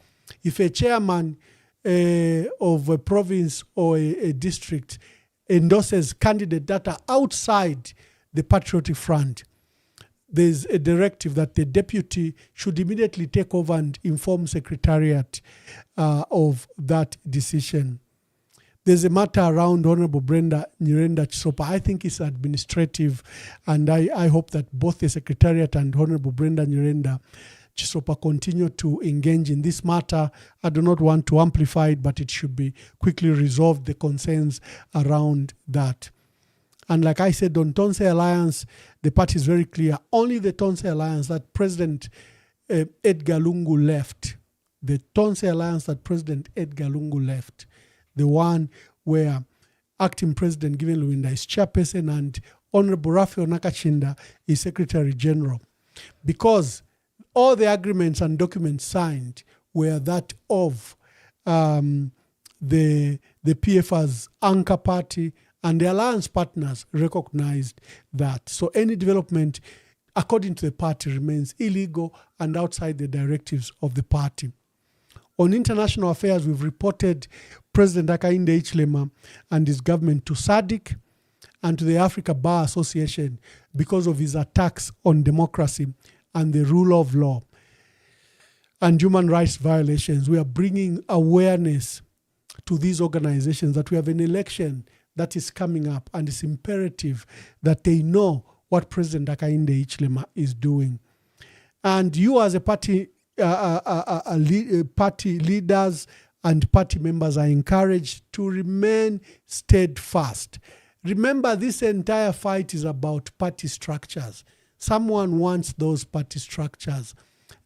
If a chairman of a province or a district endorses candidates that are outside the Patriotic Front, there's a directive that the deputy should immediately take over and inform Secretariat of that decision. There's a matter around Honorable Brenda Nyirenda Chisopa. I think it's administrative, and I hope that both the Secretariat and Honorable Brenda Nyirenda Chisopa continue to engage in this matter. I do not want to amplify it, but it should be quickly resolved, the concerns around that. And like I said, on Tonse Alliance, the party is very clear. Only the Tonse Alliance that President Edgar Lungu left, the Tonse Alliance that President Edgar Lungu left, the one where acting President Given Luwinda is chairperson and Honorable Raphael Nakachinda is Secretary General. Because all the agreements and documents signed were that of the PF's anchor party, and the alliance partners recognized that. So any development, according to the party, remains illegal and outside the directives of the party. On international affairs, we've reported President Hakainde Hichilema and his government to SADC and to the Africa Bar Association because of his attacks on democracy and the rule of law and human rights violations. We are bringing awareness to these organizations that we have an election that is coming up, and it's imperative that they know what President Hakainde Hichilema is doing. And you as a party, party leaders and party members are encouraged to remain steadfast. Remember, this entire fight is about party structures. Someone wants those party structures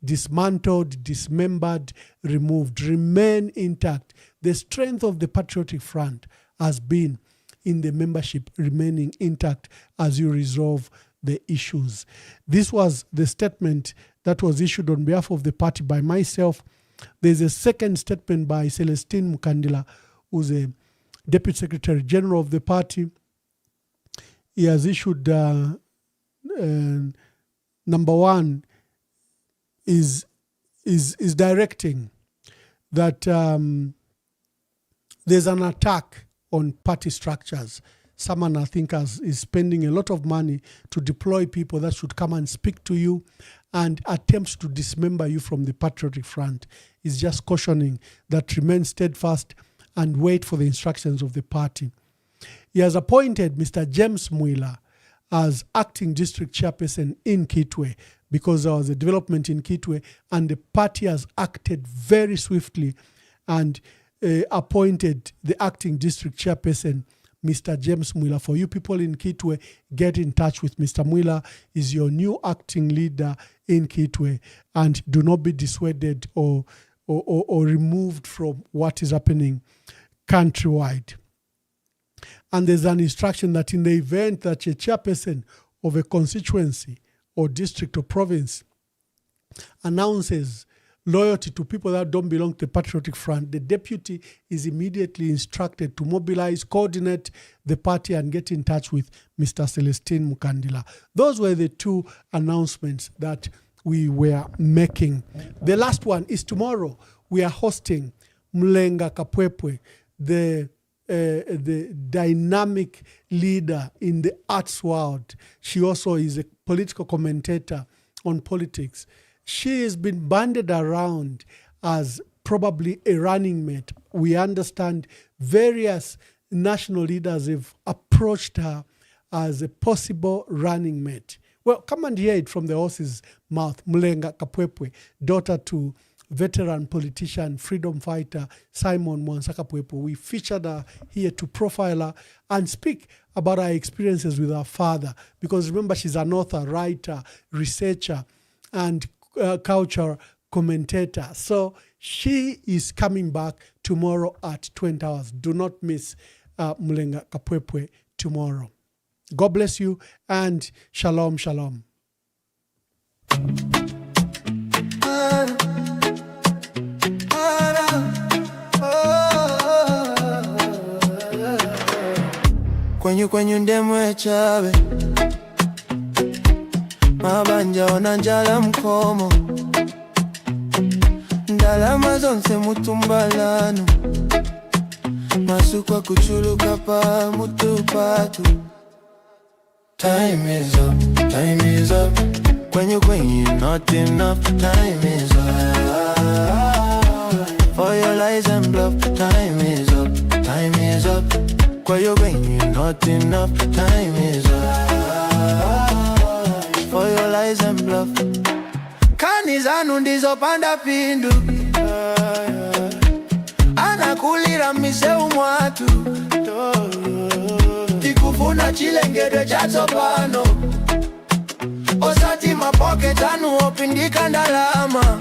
dismantled, dismembered, removed. Remain intact. The strength of the Patriotic Front has been in the membership remaining intact as you resolve the issues. This was the statement that was issued on behalf of the party by myself. There's a second statement by Celestine Mukandila, who's a Deputy Secretary General of the party. He has issued, number one, is directing that there's an attack on party structures. Someone, I think, is spending a lot of money to deploy people that should come and speak to you and attempts to dismember you from the Patriotic Front. Is just cautioning that remain steadfast and wait for the instructions of the party. He has appointed Mr. James Mwila as acting district chairperson in Kitwe because there was a development in Kitwe, and the party has acted very swiftly and appointed the acting district chairperson, Mr. James Mwila. For you people in Kitwe, get in touch with Mr. Mwila. Is your new acting leader in Kitwe, and do not be dissuaded or removed from what is happening countrywide. And there's an instruction that in the event that a chairperson of a constituency or district or province announces loyalty to people that don't belong to the Patriotic Front, the deputy is immediately instructed to mobilize, coordinate the party, and get in touch with Mr. Celestine Mukandila. Those were the two announcements that we were making. The last one is tomorrow. We are hosting Mlenga Kapwepwe, the dynamic leader in the arts world. She also is a political commentator on politics. She has been banded around as probably a running mate. We understand various national leaders have approached her as a possible running mate. Well, come and hear it from the horse's mouth. Mlenga Kapwepwe, daughter to veteran politician, freedom fighter Simon Mwansa Kapwepwe. We featured her here to profile her and speak about her experiences with her father. Because remember, she's an author, writer, researcher, and cultural commentator. So She is coming back tomorrow at 20 hours. Do not miss Mulenga Kapwepwe tomorrow. God bless you and shalom, shalom. Kwenye ndemwe chabe mabanja onanjala mkomo ndalama zonse mutumbalano masukwa kuchuluka pa mutupatu. Time is up, time is up. Kwenye not enough. Time is up for your lies and bluff. Time is up, time is up. Kwenye not enough. Time is up for your lies and bluff. Kani zanu ndizo panda pindu anakulira miseu mwatu tikufuna chilengedwe chazo pano osati mapoke tanu opindika ndalama.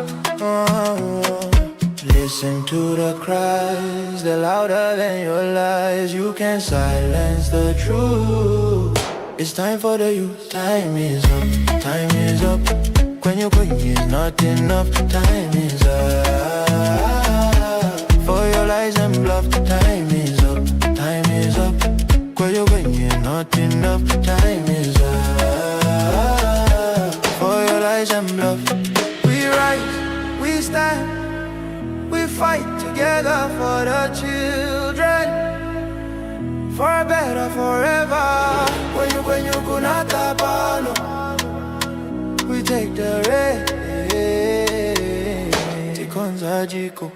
Listen to the cries, they're louder than your lies. You can't silence the truth. It's time for the youth. Time is up, time is up. Kwenye not enough. Time is up for your lies and bluff. Time is up, time is up. Kwenye not enough. Time is up for your lies and bluff. We rise, we stand, we fight together for the children, for a better forever. Kwenye kunata pano, we take the race. Tikonza jiko.